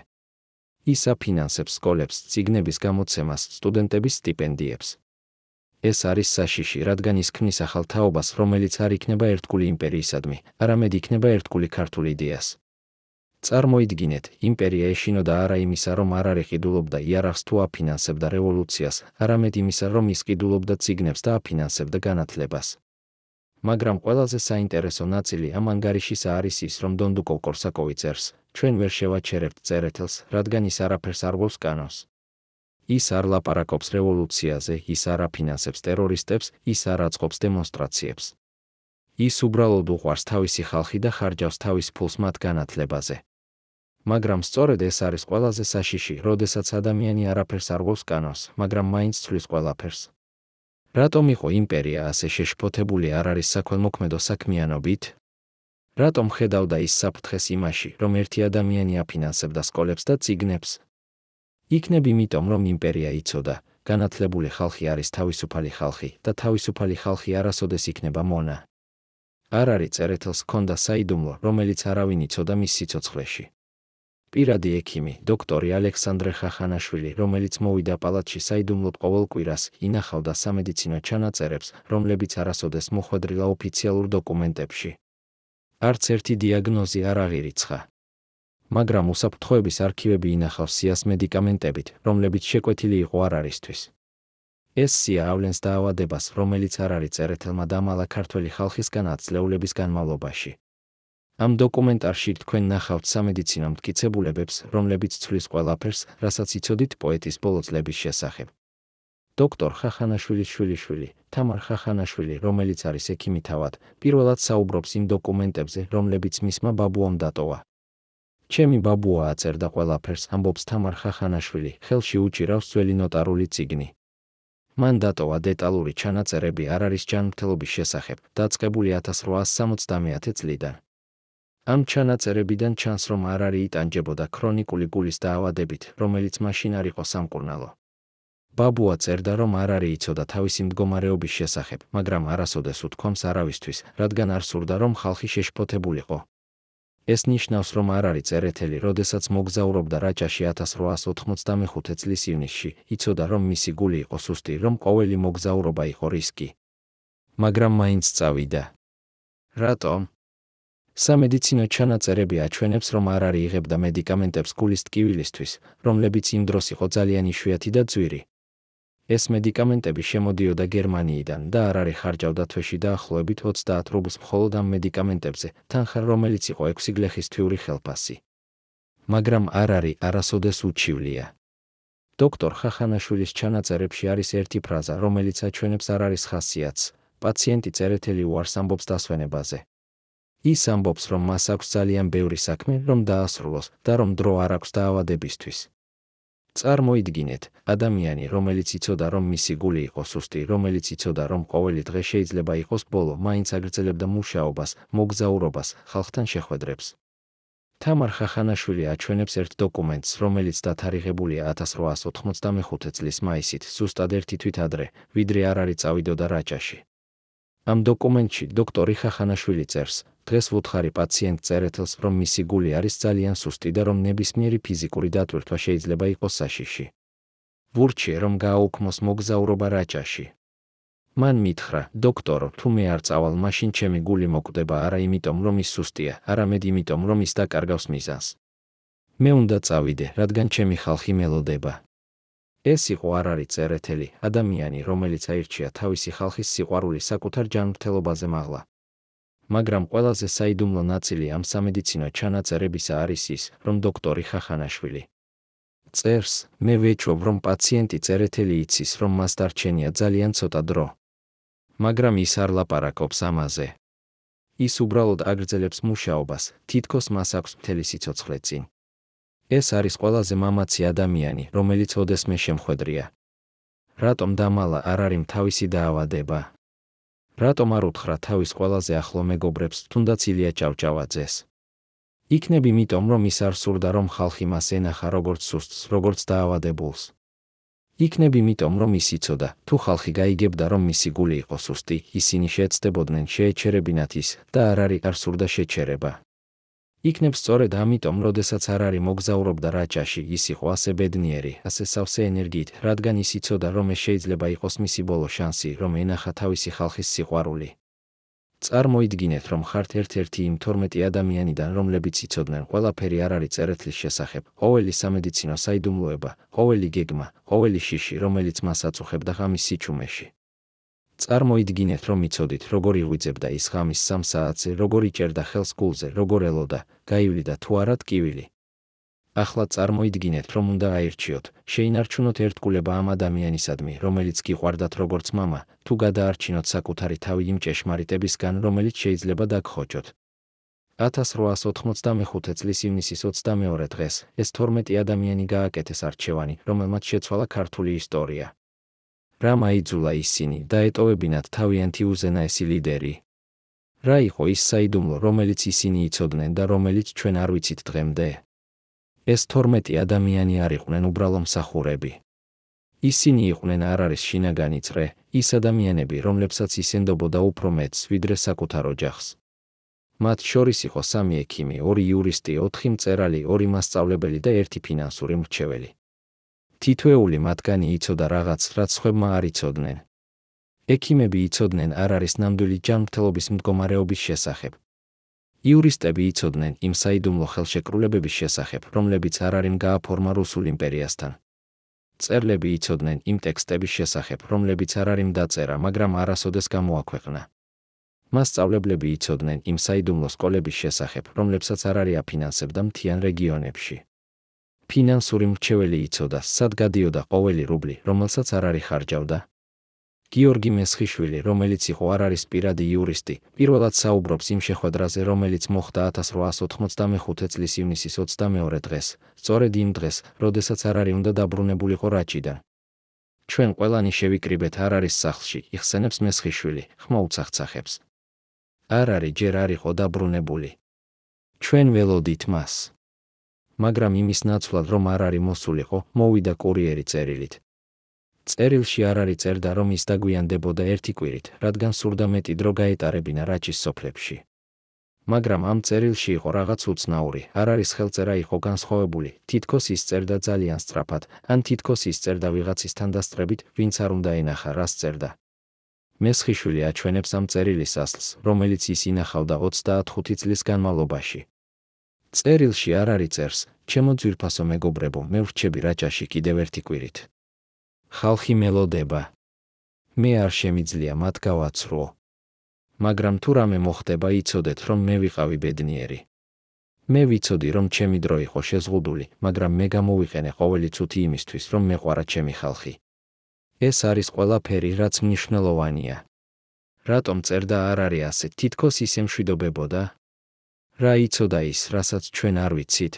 ის აფინანსებს სკოლებს, წიგნების გამოცემას, სტუდენტების სტიპენდიებს. ეს არის საშიში, რადგან ის ქმნის ახალ თაობას, რომელიც არ იქნება ერთგული იმპერიისადმი, არამედ იქნება ერთგული ქართული იდეას. წარმოიდგინეთ, იმპერია ეშინოდა არა იმისა, რომ არ არიყიდულობდა იარაღს თუ აფინანსებდა რევოლუციას, არამედ იმისა, რომ ის ყიდულობდა წიგნებს და აფინანსებდა განათლებას. მაგრამ ყველაზე საინტერესო ნაწილი ამ ანგარიშისა არის ის, რომ დონდუკოვ-კორსაკოვი წერს, ჩვენ ვერ შევაჩერებთ წერეთელს, რადგან ის არაფერს არ გვაქვს კანონს. ის არ ლაპარაკობს რევოლუციაზე, ის არ აფინანსებს ტერორისტებს, ის არ აწყობს დემონსტრაციებს. ის უბრალოდ უყვარს თავისი ხალხი და ხარჯავს თავის ფულს მათ განათლებაზე. მაგრამ სწორედ ეს არის ყველაზე საშიში, როდესაც ადამიანი არაფერს არ გვაქვს კანონს, მაგრამ მაინც ცვლის ყველაფერს. რატომ იყო იმპერია ასე შეშფოთებული არ არის საქველმოქმედო საქმიანობით? რატომ ხედავდა ის საფრთხეს იმაში, რომ ერთი ადამიანი აფინანსებდა სკოლებს და წიგნებს? იქნებ იმიტომ, რომ იმპერია იცოდა, განათლებული ხალხი არის თავისუფალი ხალხი და თავისუფალი ხალხი არასოდეს იქნება მონა. არ არის წერეთელს ჰქონდა საიდუმლო, რომელიც არავინ იცოდა მის სიცოცხლეში. პირადი ექიმი, დოქტორი ალექსანდრე ხახანაშვილი, რომელიც მოვიდა პალატში საიდუმლოდ ყოველ კვირას, ინახავდა სამედიცინო ჩანაწერებს, რომლებიც არასოდეს მოხვედრილა ოფიციალურ დოკუმენტებში. არც ერთი დიაგნოზი არ აღირიცხა. მაგრამ უსაფრთხოების არქივები ინახავს სიას მედიკამენტებით, რომლებიც შეკვეთილი იყო არ არისთვის. ეს სია ავლენს დაავადებას, რომელიც არ არის წერეთელმა დამალა ქართველი ხალხისგან ათწლეულების განმავლობაში. ამ დოკუმენტარში თქვენ ნახავთ სამედიცინო მტკიცებულებებს, რომლებიც ცვლის ყველაფერს, რასაც იცოდით პოეტის ბოლო წლების შესახებ. დოქტორ ხახანაშვილის შვილიშვილი, თამარ ხახანაშვილი, რომელიც არის ექიმი თავად, პირველად საუბრობს იმ დოკუმენტებზე, რომლებიც მისმა ბაბუამ დატოვა. ჩემი ბაბუა აწერდა ყველაფერს, ამბობს თამარ ხახანაშვილი, ხელში უჭირავს ძველი ნოტარული წიგნი. მან დატოვა დეტალური ჩანაწერები არ არის ჯანმრთელობის შესახებ, დაწყებული 1870 წლიდან. ამ ჩანაწერებიდან ჩანს, რომ არ არის იტანჯებოდა ქრონიკული გულის დაავადებით, რომელიც მაშინ არ იყო სამკურნალო. ბაბუა წერდა, რომ არ არის იცოდა თავისი მდგომარეობის შესახებ, მაგრამ არასოდეს უთქვამს არავისთვის, რადგან არ სურდა, რომ ხალხი შეშფოთებულიყო. ეს ნიშნავს, რომ არ არის წერეთელი, როდესაც მოგზაურობდა რაჭაში 1895 წლის ივნისში, იცოდა, რომ მისი გული იყო სუსტი, რომ ყოველი მოგზაურობა იყო რისკი. მაგრამ მაინც წავიდა. რატომ? სამედიცინო ჩანაწერები აჩვენებს, რომ არ არის იღებდა მედიკამენტებს გულის ტკივილისთვის, რომლებიც იმ დროს იყო ძალიან იშვიათი და ძვირი. ეს მედიკამენტები შემოდიოდა გერმანიიდან და არ არის ხარჯავდა თვეში დაახლოებით 30 რუბლს მხოლოდ ამ მედიკამენტებზე, თანხა რომელიც იყო 6 გლეხის თვიური ხელფასი. მაგრამ არ არის არასოდეს უჩივლია. დოქტორ ხახანაშვილის ჩანაწერებში არის ერთი ფრაზა, რომელიც აჩვენებს არ არის ხასიათს, პაციენტი წერეთელი უარს ამბობს დასვენებაზე. ის ამბობს, რომ მას აქვს ძალიან ბევრი საქმე, რომ დაასრულოს და რომ დრო არ აქვს დაავადებისთვის. წარმოიდგინეთ, ადამიანი, რომელიც იცოდა, რომ მისი გული იყო სუსტი, რომელიც იცოდა, რომ ყოველი დღე შეიძლება იყოს ბოლო, მაინც აგრძელებდა მუშაობას, მოგზაურობას, ხალხთან შეხვედრებს. თამარ ხახანაშვილი აჩვენებს ერთ დოკუმენტს, რომელიც დათარიღებულია 1895 წლის მაისით, ზუსტად ერთი თვით ადრე, ვიდრე არ არის წავიდოდა რაჭაში. ამ დოკუმენტში დოქტორი ხახანაშვილი წერს, დღეს ვუთხარი პაციენტ წერეთელს, რომ მისი გული არის ძალიან სუსტი და რომ ნებისმიერი ფიზიკური დატვირთვა შეიძლება იყოს საშიში. ვურჩიე, რომ გააუქმოს მოგზაურობა რაჭაში. მან მითხრა, დოქტორო, თუ მე არ წავალ, მაშინ ჩემი გული მოკვდება არა იმიტომ, რომ ის სუსტია, არამედ იმიტომ, რომ ის დაკარგავს მიზანს. მე უნდა წავიდე, რადგან ჩემი ხალხი მელოდება. ეს იყო არ არის წერეთელი, ადამიანი, რომელიც აირჩია თავისი ხალხის სიყვარული საკუთარ ჯანმრთელობაზე მაღლა. მაგრამ ყველაზე საიდუმლო ნაწილი ამ სამედიცინო ჩანაწერებისა არის ის, რომ დოქტორი ხახანაშვილი წერს, მე ვეჭვობ, რომ პაციენტი წერეთელი იცის, რომ მას დარჩენია ძალიან ცოტა დრო. მაგრამ ის არ ლაპარაკობს ამაზე. ის უბრალოდ აგრძელებს მუშაობას, თითქოს მას აქვს მთელი სიცოცხლე წინ. ეს არის ყველაზე მამაცი ადამიანი, რომელიც ოდესმე შემხვედრია. რატომ დამალა არ არის თავისი დაავადება? რატომ არ უთხრა თავის ყველაზე ახლო მეგობრებს, თუნდაც ილია ჭავჭავაძეს? იქნებ იმიტომ, რომ ის არ სურდა, რომ ხალხი მას ენახა როგორც სუსტს, როგორც დაავადებულს. იქნებ იმიტომ, რომ ის იცოდა, თუ ხალხი გაიგებდა, რომ მისი გული იყო სუსტი, ისინი შეეცდებოდნენ შეეჩერებინათ ის და არ სურდა შეჩერება. იქნებ სწორედ ამიტომ, როდესაც მოგზაურობდა რაჭაში, ის იყო ასე ბედნიერი, ასე სავსე ენერგიით, რადგან ის იცოდა, რომ ეს შეიძლება იყოს მისი ბოლო შანსი, რომ ენახა თავისი ხალხის სიყვარული. წარმოიდგინეთ, რომ ხართ ერთ-ერთი იმ 12 ადამიანიდან, რომლებიც იცოდნენ ყველაფერი არ არის წერეთლის შესახებ, ყოველი სამედიცინო საიდუმლოება, ყოველი გეგმა, ყოველი შიში, რომელიც მას აწუხებდა ღამის სიჩუმეში. წარმოიდგინეთ, რომ იცოდით, როგორ იღვიძებდა ის ღამის 3 საათზე, როგორ იჭერდა ხელს გულზე, როგორ ელოდა, გაივლიდა თუ არა ტკივილი. ახლა წარმოიდგინეთ, რომ უნდა აირჩიოთ, შეინარჩუნოთ ერთგულება ამ ადამიანისადმი, რომელიც გიყვარდათ როგორც მამა, თუ გადაარჩინოთ საკუთარი თავი იმ ჭეშმარიტებისგან, რომელიც შეიძლება დაგხოჭოთ. 1895 წლის ივნისის 22 დღეს ეს 12 ადამიანი გააკეთეს არჩევანი, რომელმაც შეცვალა ქართული ისტორია. რა მაიძულა ისინი დაეტოვებინათ თავიანთი უზენაესი ლიდერი? რა იყო ის საიდუმლო, რომელიც ისინი იცოდნენ და რომელიც ჩვენ არ ვიცით დღემდე? ეს 12 ადამიანი არ იყვნენ უბრალო მსახურები. ისინი იყვნენ არ არის შინაგანი წრე, ის ადამიანები, რომლებსაც ისენდობოდა უფრო მეტს, ვიდრე საკუთარ ოჯახს. მათ შორის იყო 3 ექიმი, 2 იურისტი, 4 მწერალი, 2 მასწავლებელი და 1 ფინანსური მრჩეველი. თითოეული მათგანი იცოდა რაღაც, რაც სხვებმა არ იცოდნენ. ექიმები იცოდნენ არ არის ნამდვილი ჯანმრთელობის მდგომარეობის შესახებ. იურისტები იცოდნენ იმ საიდუმლო ხელშეკრულებების შესახებ, რომლებიც არ არის გააფორმა რუსულ იმპერიასთან. მწერლები იცოდნენ იმ ტექსტების შესახებ, რომლებიც არ არის დაწერა, მაგრამ არასოდეს გამოაქვეყნა. მასწავლებლები იცოდნენ იმ საიდუმლო სკოლების შესახებ, რომლებსაც არ არის აფინანსებდა მთიან რეგიონებში. ფინანსური მრჩეველი იცოდა, სად გადიოდა ყოველი რუბლი, რომელსაც არ არის ხარჯავდა. გიორგი მესხიშვილი, რომელიც იყო არ არის პირადი იურისტი, პირველად საუბრობს იმ შეხვედრაზე, რომელიც მოხდა 1895 წლის ივნისის 22 დღეს, სწორედ იმ დღეს, როდესაც არ არის უნდა დაბრუნებულიყო რაჭიდან. ჩვენ ყველანი შევიკრიბეთ არ არის სახლში, იხსენებს მესხიშვილი, ხმა უცახცახებს. არ არის ჯერ არ იყო დაბრუნებული. ჩვენ ველოდით მას. მაგრამ იმის ნაცვლად, რომ არ არის მოსულიყო, მოვიდა კურიერი წერილით. წერილში არ არის წერდა, რომ ის დაგვიანდებოდა 1 კვირით, რადგან სურდა მეტი დრო გაეტარებინა რაჭის სოფლებში. მაგრამ ამ წერილში იყო რაღაც უცნაური, არ არის ხელწერა იყო განსხვავებული, თითქოს ის წერდა ძალიან სწრაფად, ან თითქოს ის წერდა ვიღაცისთან დასწრებით, ვინც არ უნდა ენახა, რას წერდა. მესხიშვილი აჩვენებს ამ წერილის ასლს, რომელიც ის ინახავდა 25 წლის განმავლობაში. წერილში არ არის წერს, ჩემო ძვირფასო მეგობრებო, მე ვრჩები რაჭაში კიდევ 1 კვირით. ხალხი მელოდება. მე არ შემიძლია მათ გავაცრუო. მაგრამ თუ რამე მოხდება, იცოდეთ, რომ მე ვიყავი ბედნიერი. მე ვიცოდი, რომ ჩემი დრო იყო შეზღუდული, მაგრამ მე გამოვიყენე ყოველი წუთი იმისთვის, რომ მეყვარა ჩემი ხალხი. ეს არის ყველაფერი, რაც მნიშვნელოვანია. რატომ წერდა არ არის ასე, თითქოს ისე მშვიდობებოდა? რა იცოდა ის, რასაც ჩვენ არ ვიცით?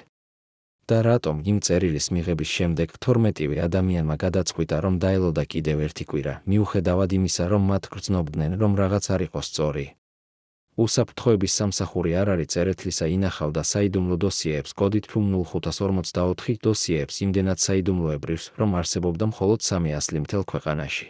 და რატომ იმ წერილის მიღების შემდეგ 12 ადამიანმა გადაწყვიტა, რომ დაელოდა კიდევ 1 კვირა, მიუხედავად იმისა, რომ მათ გრძნობდნენ, რომ რაღაც არ იყო სწორი. უსაფრთხოების სამსახური არ არის წერეთლისა ინახავდა საიდუმლო დოსიეებს კოდით 0544 დოსიეებს იმდენად საიდუმლოებრივს, რომ არსებობდა მხოლოდ 3 ასლი მთელ ქვეყანაში.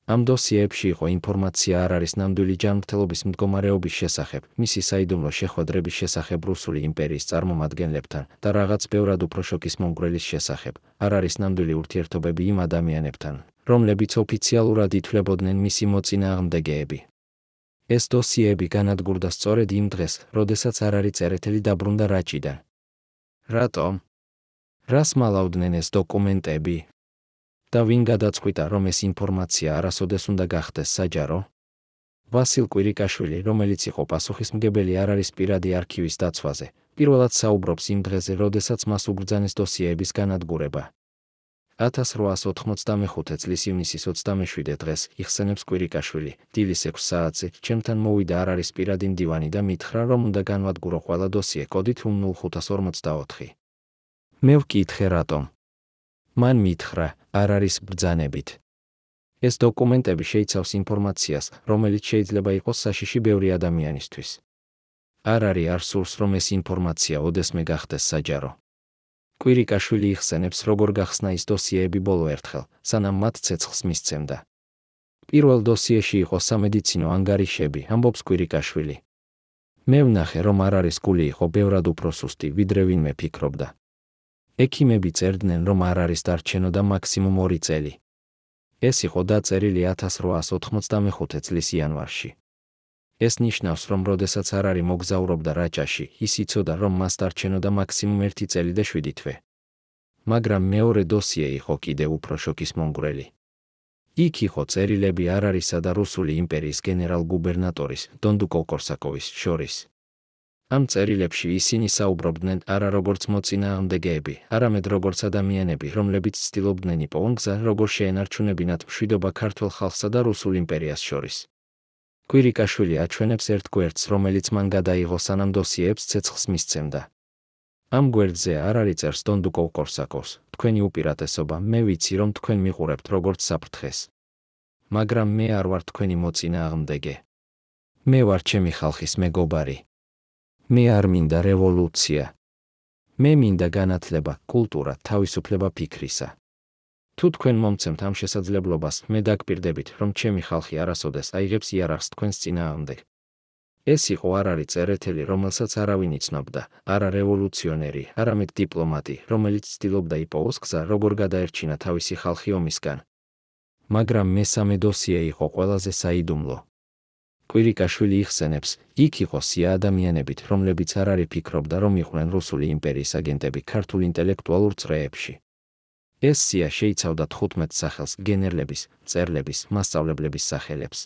ამ დოსიეებში იყო ინფორმაცია არ არის ნამდვილი ჯანმრთელობის მდგომარეობის შესახებ, მისი საიდუმლო შეხვედრების შესახებ რუსული იმპერიის წარმომადგენლებთან და რაღაც ბევრად უფრო შოკის მომგვრელის შესახებ, არ არის ნამდვილი ურთიერთობები იმ ადამიანებთან, რომლებიც ოფიციალურად ითვლებოდნენ მისი მოწინააღმდეგეები. ეს დოსიეები განადგურდა სწორედ იმ დღეს, როდესაც არ არის წერეთელი დაბრუნდა რაჭიდან. რატომ? რას მალავდნენ ეს დოკუმენტები? და ვინ გადაწყვიტა, რომ ეს ინფორმაცია არასოდეს უნდა გახდეს საჯარო? ვასილ კვირიკაშვილი, რომელიც იყო პასუხისმგებელი არ არის პირადი არქივის დაცვაზე, პირველად საუბრობს იმ დღეზე, როდესაც მას უბრძანეს დოსიეების განადგურება. 1895 წლის ივნისის 27 დღეს იხსენებს კვირიკაშვილი, დილის 6 საათზე, ჩემთან მოვიდა არ არის პირადი მდივანი და მითხრა, რომ უნდა განვადგურო ყველა დოსიე კოდით 0544. მე ვკითხე რატომ. მან მითხრა, არ არის ბრძანებით. ეს დოკუმენტები შეიცავს ინფორმაციას, რომელიც შეიძლება იყოს საშიში ბევრი ადამიანისთვის. არ არის არ სურს, რომ ეს ინფორმაცია ოდესმე გახდეს საჯარო. კვირიკაშვილი იხსენებს, როგორ გახსნა ის დოსიეები ბოლო ერთხელ, სანამ მათ ცეცხლს მისცემდა. პირველ დოსიეში იყო სამედიცინო ანგარიშები, ამბობს კვირიკაშვილი. მე ვნახე, რომ არ არის გული იყო ბევრად უფრო სუსტი, ვიდრე ვინმე ფიქრობდა. ექიმები წერდნენ, რომ არ არის დარჩენოდა და მაქსიმუმ 2 წელი. ეს იყო დაწერილი 1895 წლის იანვარში. ეს ნიშნავს, რომ როდესაც არ არის მოგზაურობდა რაჭაში, ის იცოდა, რომ მას დარჩენოდა მაქსიმუმ 1 წელი და 7 თვე. მაგრამ მეორე დოსიე იყო კიდევ უფრო შოკისმომგვრელი. იქ იყო წერილები არარისა და რუსული იმპერიის გენერალ-გუბერნატორის, დონდუკოვ-კორსაკოვის შორის. ამ წერილებში ისინი საუბრობდნენ არა როგორც მოწინააღმდეგეები, არამედ როგორც ადამიანები, რომლებიც ცდილობდნენ იპოვონ გზა, როგორ შეენარჩუნებინათ მშვიდობა ქართველ ხალხსა და რუსულ იმპერიას შორის. კვირიკაშვილი აჩვენებს ერთ გვერდს, რომელიც მან გადაიღო სანამ დოსიეებს ცეცხლს მისცემდა. ამ გვერდზე არ არის წერს დონდუკოვ-კორსაკოვს, თქვენი უპირატესობა, მე ვიცი, რომ თქვენ მიყურებთ როგორც საფრთხეს. მაგრამ მე არ ვარ თქვენი მოწინააღმდეგე. მე ვარ ჩემი ხალხის მეგობარი. მე არ მინდა რევოლუცია. მე მინდა განათლება, კულტურა, თავისუფლება ფიქრისა. თუ თქვენ მომცემთ ამ შესაძლებლობას, მე დაგპირდებით, რომ ჩემი ხალხი არასოდეს აიღებს იარაღს თქვენს წინააღმდეგ. ეს იყო არ არის წერეთელი, რომელსაც არავინ იცნობდა, არა რევოლუციონერი, არამედ დიპლომატი, რომელიც ცდილობდა იპოვოს გზა, როგორ გადაერჩინა თავისი ხალხი ომისგან. მაგრამ მესამე დოსიე იყო ყველაზე საიდუმლო. კვირიკაშვილი იხსენებს, იქ იყო სია ადამიანებით, რომლებიც არ არის ფიქრობდა, რომ იყვნენ რუსული იმპერიის აგენტები ქართულ ინტელექტუალურ წრეებში. ეს სია შეიცავდა 15 სახელს, გენერლების, მწერლების, მასწავლებლების სახელებს.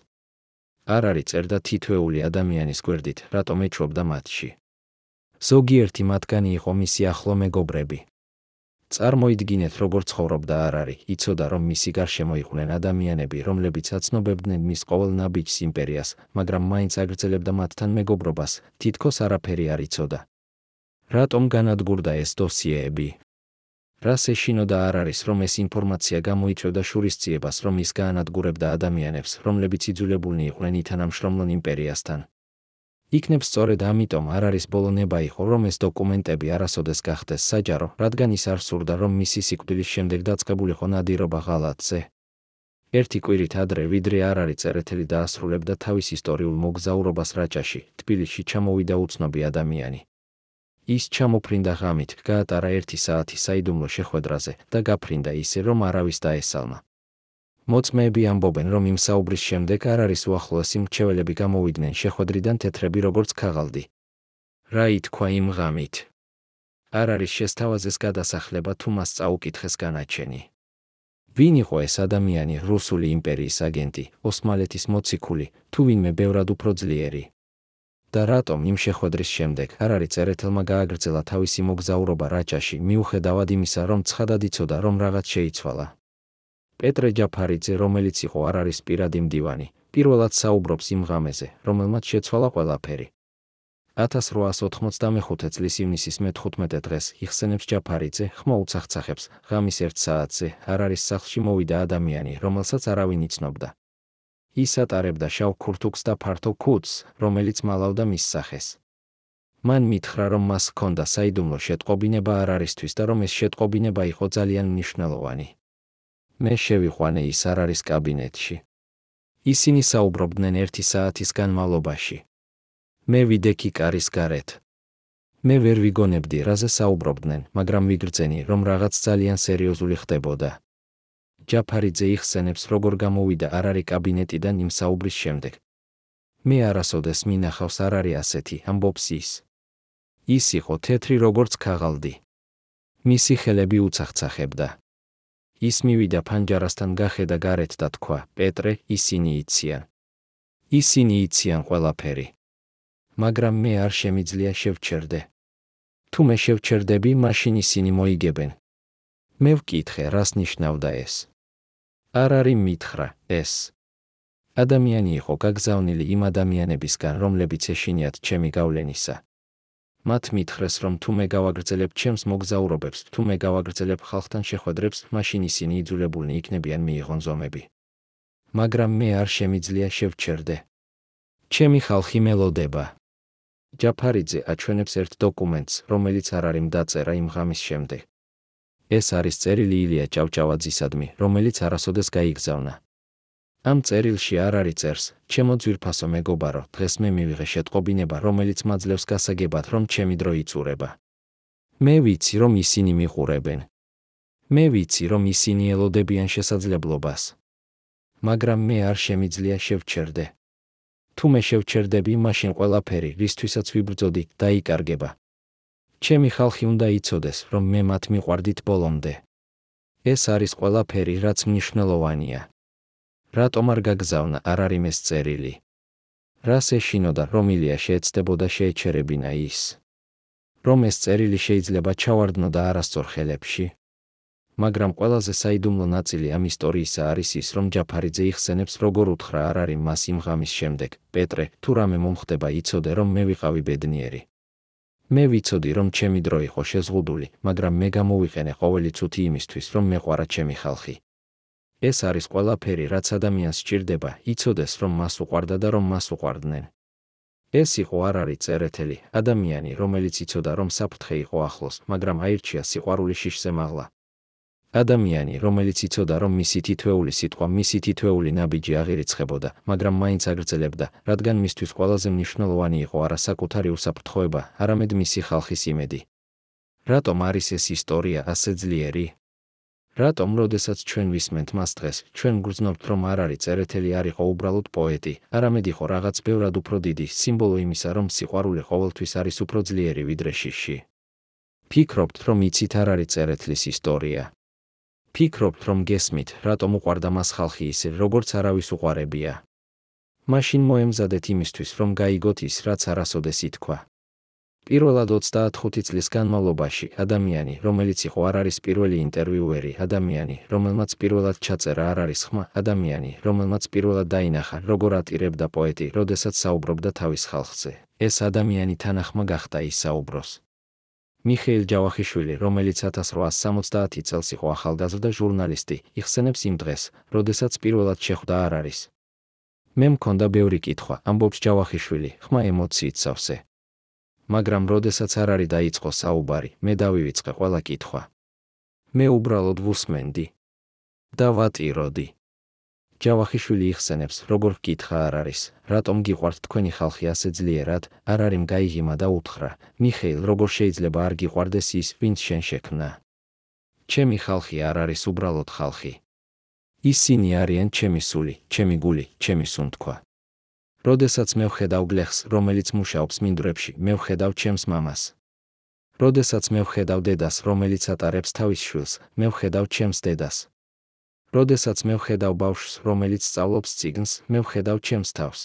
არ არის წერდა თითოეული ადამიანის გვერდით, რატომ ეჩვობდა მათში. ზოგიერთი მათგანი იყო მისი ახლო მეგობრები. წარმოიდგინეთ, როგორ ცხოვრობდა არ არის, იცოდა, რომ მისი გარშემო იყვნენ ადამიანები, რომლებიც აცნობებდნენ მის ყოველ ნაბიჯს იმპერიას, მაგრამ მაინც აგრძელებდა მათთან მეგობრობას, თითქოს არაფერი არ იცოდა. რატომ განადგურდა ეს დოსიეები? რას ეშინოდა არ არის, რომ ეს ინფორმაცია გამოიწვევდა შურისძიებას, რომ ის გაანადგურებდა ადამიანებს, რომლებიც იძულებულნი იყვნენ ითანამშრომლონ იმპერიასთან. იქნებ სწორედ ამიტომ არ არის ბოლო ნება იყო, რომ ეს დოკუმენტები არასოდეს გახდეს საჯარო, რადგან ის არ სურდა, რომ მისი სიკვდილის შემდეგ დაწყებულიყო ნადირობა ღალატზე. ერთი კვირით ადრე, ვიდრე არ არის წერეთელი დაასრულებდა თავის ისტორიულ მოგზაურობას რაჭაში, თბილისში ჩამოვიდა უცნობი ადამიანი. ის ჩამოფრინდა ღამით, გაატარა 1 საათი საიდუმლო შეხვედრაზე და გაფრინდა ისე, რომ არავის დაესალმა. მოწმეები ამბობენ, რომ იმ საუბრის შემდეგ არ არის უახლოესი მრჩეველები გამოვიდნენ შეხვედრიდან თეთრები როგორც ქაღალდი. რა ითქვა იმ ღამით? არ არის შესთავაზეს გადასახლება თუ მას წაუკითხეს განაჩენი. ვინ იყო ეს ადამიანი, რუსული იმპერიის აგენტი, ოსმალეთის მოციქული, თუ ვინმე ბევრად უფრო ძლიერი? და რატომ იმ შეხვედრის შემდეგ არ არის წერეთელმა გააგრძელა თავისი მოგზაურობა რაჭაში, მიუხედავად იმისა, რომ ცხადად იცოდა, რომ რაღაც შეიცვალა. პეტრე ჯაფარიძე, რომელიც იყო არ არის პირადი მდივანი, პირველად საუბრობს იმ ღამეზე, რომელმაც შეცვალა ყველაფერი. 1895 წლის ივნისის მე-15 დღეს იხსენებს ჯაფარიძე, ხმა უცახცახებს, ღამის 1 საათზე არ არის სახლში მოვიდა ადამიანი, რომელსაც არავინ იცნობდა. ის ატარებდა შავ ქურთუქს და ფართო ქუდს, რომელიც მალავდა მის სახეს. მან მითხრა, რომ მას ჰქონდა საიდუმლო შეტყობინება არ არისთვის და რომ ეს შეტყობინება იყო ძალიან მნიშვნელოვანი. მე შევიყვანე ის არ არის კაბინეტში. ისინი საუბრობდნენ 1 საათის განმავლობაში. მე ვიდექი კარის გარეთ. მე ვერ ვიგონებდი, რაზე საუბრობდნენ, მაგრამ ვიგრძენი, რომ რაღაც ძალიან სერიოზული ხდებოდა. ჯაფარიძე იხსენებს, როგორ გამოვიდა არ არის კაბინეტიდან იმ საუბრის შემდეგ. მე არასოდეს მინახავს არ არის ასეთი, ამბობს ის. ის იყო თეთრი როგორც ქაღალდი. მისი ხელები უცახცახებდა. ის მივიდა ფანჯარასთან გახედა გარეთ და თქვა, პეტრე, ისინი იციან. ისინი იციან ყველაფერი. მაგრამ მე არ შემიძლია შევჩერდე. თუ მე შევჩერდები, მაშინ ისინი მოიგებენ. მე ვკითხე, რას ნიშნავდა ეს. არ არის მითხრა, ეს. ადამიანი იყო გაგზავნილი იმ ადამიანებისგან, რომლებიც ეშინიათ ჩემი გავლენისა. მათ მითხრეს, რომ თუ მე გავაგრძელებ ჩემს მოგზაურობებს, თუ მე გავაგრძელებ ხალხთან შეხვედრებს, მაშინ ისინი იძულებულნი იქნებიან მიიღონ ზომები. მაგრამ მე არ შემიძლია შევჩერდე. ჩემი ხალხი მელოდება. ჯაფარიძე აჩვენებს ერთ დოკუმენტს, რომელიც არ არის დაწერა იმ ღამის შემდეგ. ეს არის წერილი ილია ჭავჭავაძისადმი, რომელიც არასოდეს გაიგზავნა. ამ წერილში არ არის წერს, ჩემო ძვირფასო მეგობარო, დღეს მე მივიღე შეტყობინება, რომელიც მაძლევს გასაგებად, რომ ჩემი დრო იწურება. მე ვიცი, რომ ისინი მიყურებენ. მე ვიცი, რომ ისინი ელოდებიან შესაძლებლობას. მაგრამ მე არ შემიძლია შევჩერდე. თუ მე შევჩერდები, მაშინ ყველაფერი, რისთვისაც ვიბრძოდი, დაიკარგება. ჩემი ხალხი უნდა იცოდეს, რომ მე მათ მიყვარდით ბოლომდე. ეს არის ყველაფერი, რაც მნიშვნელოვანია. რატომ არ გაგზავნა, არ არის ეს წერილი? რას ეშინოდა, რომ ილია შეეცდებოდა შეეჩერებინა ის? რომ ეს წერილი შეიძლება ჩავარდნოდა არასწორ ხელებში? მაგრამ ყველაზე საიდუმლო ნაწილი ამ ისტორიისა არის ის, რომ ჯაფარიძე იხსენებს, როგორ უთხრა არ არის მას იმ ღამის შემდეგ, პეტრე, თუ რამე მომხდება, იცოდე, რომ მე ვიყავი ბედნიერი. მე ვიცოდი, რომ ჩემი დრო იყო შეზღუდული, მაგრამ მე გამოვიყენე ყოველი წუთი იმისთვის, რომ მეყვარა ჩემი ხალხი. ეს არის ყველაფერი, რაც ადამიანს სჭირდება, იცოდეს, რომ მას უყვარდა და რომ მას უყვარდნენ. ეს იყო არ არის წერეთელი, ადამიანი, რომელიც იცოდა, რომ საფრთხე იყო ახლოს, მაგრამ აირჩია სიყვარული შიშზე მაღლა. ადამიანი, რომელიც იცოდა, რომ მისი თითოეული სიტყვა, მისი თითოეული ნაბიჯი აღირიცხებოდა, მაგრამ მაინც აგრძელებდა, რადგან მისთვის ყველაზე მნიშვნელოვანი იყო არა საკუთარი უსაფრთხოება, არამედ მისი ხალხის იმედი. რატომ არის ეს ისტორია ასე ძლიერი? რატომ, როდესაც ჩვენ ვისმენთ მას დღეს, ჩვენ გვგრძნობთ, რომ არ არის წერეთელი არ იყო უბრალოდ პოეტი, არამედ იყო რაღაც ბევრად უფრო დიდი სიმბოლო იმისა, რომ სიყვარული ყოველთვის არის უფრო ძლიერი ვიდრე შიში. ფიქრობთ, რომ იცით არ არის წერეთლის ისტორია. ფიქრობთ, რომ გესმით, რატომ უყვარდა მას ხალხი ისე, როგორც არავის უყვარებია. მაშინ მოემზადეთ იმისთვის, რომ გაიგოთ ის, რაც არასოდეს ითქვა. პირველად 25 წლის განმავლობაში ადამიანი, რომელიც იყო არ არის პირველი ინტერვიუერი, ადამიანი, რომელმაც პირველად ჩაწერა არ არის ხმა, ადამიანი, რომელმაც პირველად დაინახა, როგორ ატირებდა პოეტი, როდესაც საუბრობდა თავის ხალხზე. ეს ადამიანი თანახმა გახდა ისაუბროს. მიხეილ ჯავახიშვილი, რომელიც 1870 წელს იყო ახალგაზრდა ჟურნალისტი, იხსენებს იმ დღეს, როდესაც პირველად შეხვდა არ არის. მე მქონდა ბევრი კითხვა, ამბობს ჯავახიშვილი, ხმა ემოციით სავსე. მაგრამ როდესაც არ არის დაიწყო საუბარი, მე დავივიწყე ყველა კითხვა. მე უბრალოდ ვუსმენდი და ვატიროდი. ჯავახიშვილი იხსენებს, როგორ გკითხა არ არის, რატომ გიყვართ თქვენი ხალხი ასე ძლიერად, არ არის გაიღიმა და უთხრა, მიხეილ, როგორ შეიძლება არ გიყვარდეს ის, ვინც შენ შექმნა? ჩემი ხალხი არ არის უბრალოდ ხალხი. ისინი არიან ჩემი სული, ჩემი გული, ჩემი სუნთქვა. როდესაც მე ვხედავ გლეხს, რომელიც მუშაობს მინდვრებში, მე ვხედავ ჩემს მამას. როდესაც მე ვხედავ დედას, რომელიც ატარებს თავის შვილს, მე ვხედავ ჩემს დედას. როდესაც მე ვხედავ ბავშვს, რომელიც სწავლობს წიგნს, მე ვხედავ ჩემს თავს.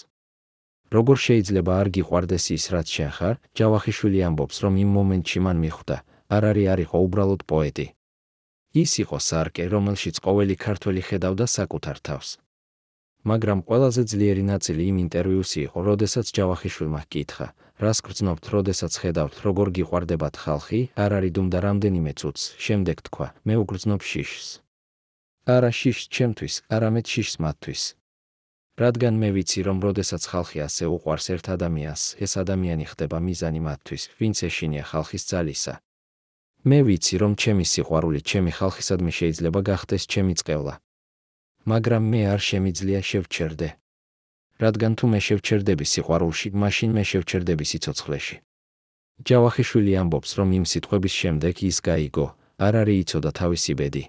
როგორ შეიძლება არ გიყვარდეს ის, რაც შენ ხარ? ჯავახიშვილი ამბობს, რომ იმ მომენტში მან მიხვდა, არ არისო უბრალოდ პოეტი. ის იყო სარკე, რომელშიც ყოველი ქართველი ხედავდა საკუთარ თავს. მაგრამ ყველაზე ძლიერი ნაწილი იმ ინტერვიუსი იყო, როდესაც ჯავახიშვილმა ჰკითხა, რას გრძნობთ, როდესაც ხედავთ, როგორ გიყვარდებათ ხალხი, არ არიდუმდა რამდენიმე წუთს, შემდეგ თქვა, მე ვგრძნობ შიშს. არა შიშს ჩემთვის, არამედ შიშს მათთვის. რადგან მე ვიცი, რომ როდესაც ხალხი ასე უყვარს ერთ ადამიანს, ეს ადამიანი ხდება მიზანი მათთვის, ვინც ეშინია ხალხის ძალისა. მე ვიცი, რომ ჩემი სიყვარული ჩემი ხალხისადმი შეიძლება გახდეს ჩემი წყევლა. მაგრამ მე არ შემიძლია შევჩერდე. რადგან თუ მე შევჩერდები სიყვარულში, მაშინ მე შევჩერდები სიცოცხლეში. ჯავახიშვილი ამბობს, რომ იმ სიტყვების შემდეგ ის გაიგო, არ არის იცოდა თავისი ბედი.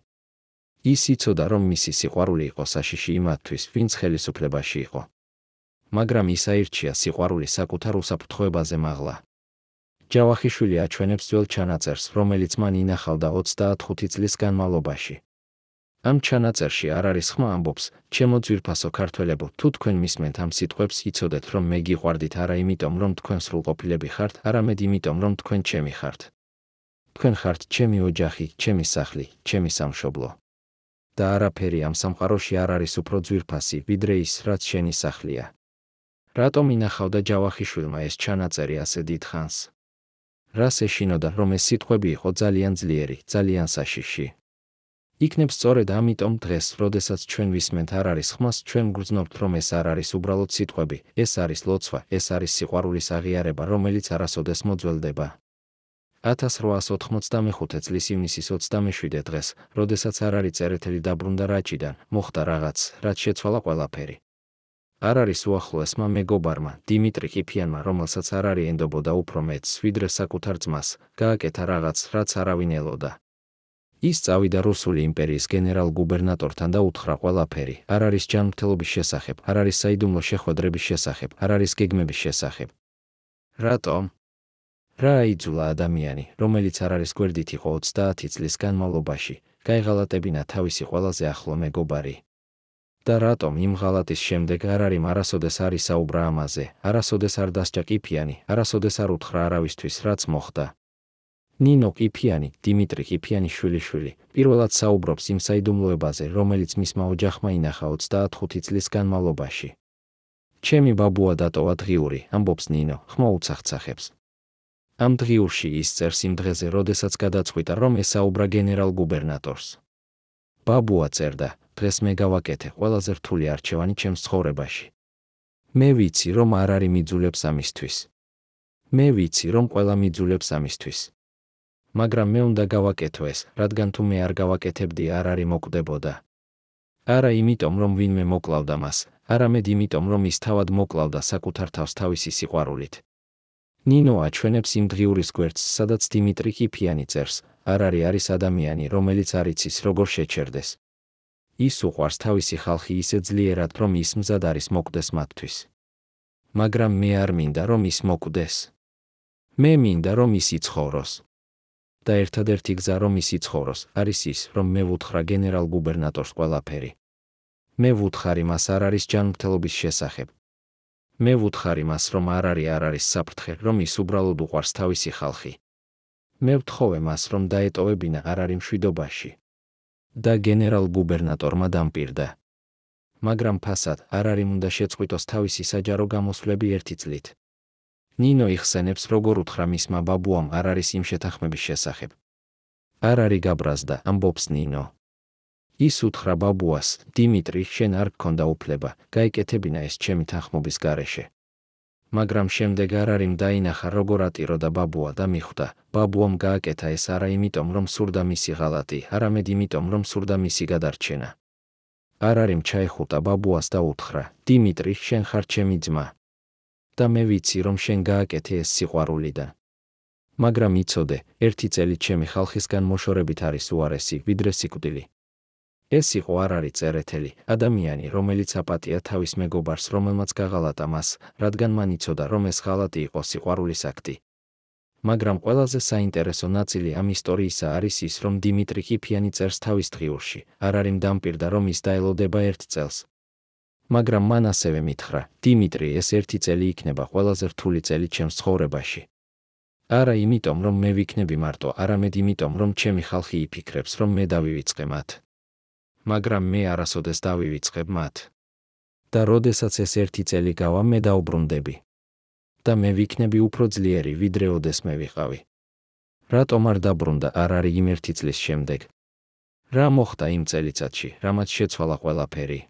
ის იცოდა, რომ მისი სიყვარული იყო საშიში იმათთვის, ვინც ხელისუფლებაში იყო. მაგრამ ის აირჩია სიყვარული საკუთარ უსაფრთხოებაზე მაღლა. ჯავახიშვილი აჩვენებს ძველ ჩანაწერს, რომელიც მან ინახავდა 25 წლის განმავლობაში. ამ ჩანაწერში არ არის ხმა ამბობს, ჩემო ძვირფასო ქართველებო, თუ თქვენ მისმენთ ამ სიტყვებს, იცოდეთ, რომ მე გიყვარდით არა იმიტომ, რომ თქვენ სრულყოფილები ხართ, არამედ იმიტომ, რომ თქვენ ჩემი ხართ. თქვენ ხართ ჩემი ოჯახი, ჩემი სახლი, ჩემი სამშობლო. და არაფერი ამ სამყაროში არ არის უფრო ძვირფასი, ვიდრე ის, რაც შენი სახლია. რატომ ინახავდა ჯავახიშვილმა ეს ჩანაწერი ასე დიდ ხანს? რას ეშინოდა, რომ ეს სიტყვები იყო ძალიან ძლიერი, ძალიან საშიში. იქნებ სწორედ ამიტომ დღეს, როდესაც ჩვენ ვისმენთ არ არის ხმას, ჩვენ გვგრძნობთ, რომ ეს არ არის უბრალოდ სიტყვები, ეს არის ლოცვა, ეს არის სიყვარულის აღიარება, რომელიც არასოდეს მოძველდება. 1895 წლის ივნისის 27 დღეს, როდესაც არ არის წერეთელი დაბრუნდა რაჭიდან, მოხდა რაღაც, რაც შეცვალა ყველაფერი. არ არის უახლოესმა მეგობარმა, დიმიტრი ყიფიანმა, რომელსაც არ არის ენდობოდა უფრო მეც, ვიდრე საკუთარ ძმას, გააკეთა რაღაც, რაც არავინ ელოდა. ის წავიდა რუსული იმპერიის გენერალ-გუბერნატორთან და უთხრა ყველაფერი, არ არის ჯანმრთელობის შესახებ, არ არის საიდუმლო შეხვედრების შესახებ, არ არის გეგმების შესახებ. რატომ? რა აიძულა ადამიანი, რომელიც არ არის გვერდით იყო 30 წლის განმავლობაში, გაეღალატებინა თავისი ყველაზე ახლო მეგობარი. და რატომ იმ ღალატის შემდეგ არ არის არასოდეს არ ისაუბრა ამაზე, არასოდეს არ დასჭა ყიფიანი, არასოდეს არ უთხრა არავისთვის, რაც მოხდა. ნინო ყიფიანი, დიმიტრი ყიფიანის შვილიშვილი, პირველად საუბრობს იმ საიდუმლოებაზე, რომელიც მისმა ოჯახმა ინახა 35 წლის განმავლობაში. ჩემი ბაბუა დატოვა დღიური, ამბობს ნინო, ხმა უცახცახებს. ამ დღიურში ის წერს იმ დღეზე, როდესაც გადაწყვიტა, რომ ესაუბრა გენერალ-გუბერნატორს. ბაბუა წერდა, დღეს მე გავაკეთე ყველაზე რთული არჩევანი ჩემს ცხოვრებაში. მე ვიცი, რომ არ არის მიძულებს ამისთვის. მე ვიცი, რომ ყველა მიძულებს ამისთვის. მაგრამ მე უნდა გავაკეთო ეს, რადგან თუ მე არ გავაკეთებდი არ არის მოკვდებოდა. არა იმიტომ, რომ ვინმე მოკლავდა მას, არამედ იმიტომ, რომ ის თავად მოკლავდა საკუთარ თავს თავისი სიყვარულით. ნინო აჩვენებს იმ დღიურის გვერდს, სადაც დიმიტრი ყიფიანი წერს, არ არის ადამიანი, რომელიც არ იცის როგორ შეჩერდეს. ის უყვარს თავისი ხალხი ისე ძლიერად, რომ ის მზად არის მოკვდეს მათთვის. მაგრამ მე არ მინდა, რომ ის მოკვდეს. მე მინდა, რომ ის იცხოვროს. და ერთადერთი გზა, რომ ის იცხოვროს, არის ის, რომ მე ვუთხრა გენერალ-გუბერნატორს ყველაფერი. მე ვუთხარი მას არ არის ჯანმრთელობის შესახებ. მე ვუთხარი მას, რომ არ არის საფრთხე, რომ ის უბრალოდ უყვარს თავისი ხალხი. მე ვთხოვე მას, რომ დაეტოვებინა არ არის მშვიდობაში. და გენერალ-გუბერნატორმა დამპირდა. მაგრამ ფასად არ არის უნდა შეწყვიტოს თავისი საჯარო გამოსვლები 1 წლით. ნინო იხსენებს, როგორ უთხრა მისმა ბაბუამ არ არის იმ შეთანხმების შესახებ. არ არის გაბრაზდა, ამბობს ნინო. ის უთხრა ბაბუას, დიმიტრი, შენ არ გქონდა უფლება, გაიკეთებინა ეს ჩემი თანხმობის გარეშე. მაგრამ შემდეგ არ არის დაინახა როგორ ატიროდა ბაბუა და მიხვდა, ბაბუამ გააკეთა ეს არა იმიტომ, რომ სურდა მისი ღალატი, არამედ იმიტომ, რომ სურდა მისი გადარჩენა. არ არის ჩაეხუტა ბაბუას და უთხრა, დიმიტრი, შენ ხარ ჩემი ძმა. და მე ვიცი, რომ შენ გააკეთე ეს სიყვარულიდან. მაგრამ იცოდე, 1 წელი ჩემი ხალხისგან მოშორებით არის უარესი, ვიდრე სიკვდილი. ეს იყო არ არის წერეთელი, ადამიანი, რომელიც აპატია თავის მეგობარს, რომელმაც გაღალატა მას, რადგან მან იცოდა, რომ ეს ღალატი იყო სიყვარულის აქტი. მაგრამ ყველაზე საინტერესო ნაწილი ამ ისტორიისა არის ის, რომ დიმიტრი ყიფიანი წერს თავის დღიურში, არ არის დამპირდა, რომ ის დაელოდება 1 წელს. მაგრამ მან ასევე მითხრა, დიმიტრი, ეს 1 წელი იქნება ყველაზე რთული წელი ჩემს ცხოვრებაში. არა იმიტომ, რომ მე ვიქნები მარტო, არამედ იმიტომ, რომ ჩემი ხალხი იფიქრებს, რომ მე დავივიწყე მათ. მაგრამ მე არასოდეს დავივიწყებ მათ. და როდესაც ეს 1 წელი გავა, მე დაუბრუნდები. და მე ვიქნები უფრო ძლიერი, ვიდრე ოდეს მე ვიყავი. რატომ არ დაბრუნდა არ არის იმ 1 წლის შემდეგ? რა მოხდა იმ წელიწადში, რამაც შეცვალა ყველაფერი?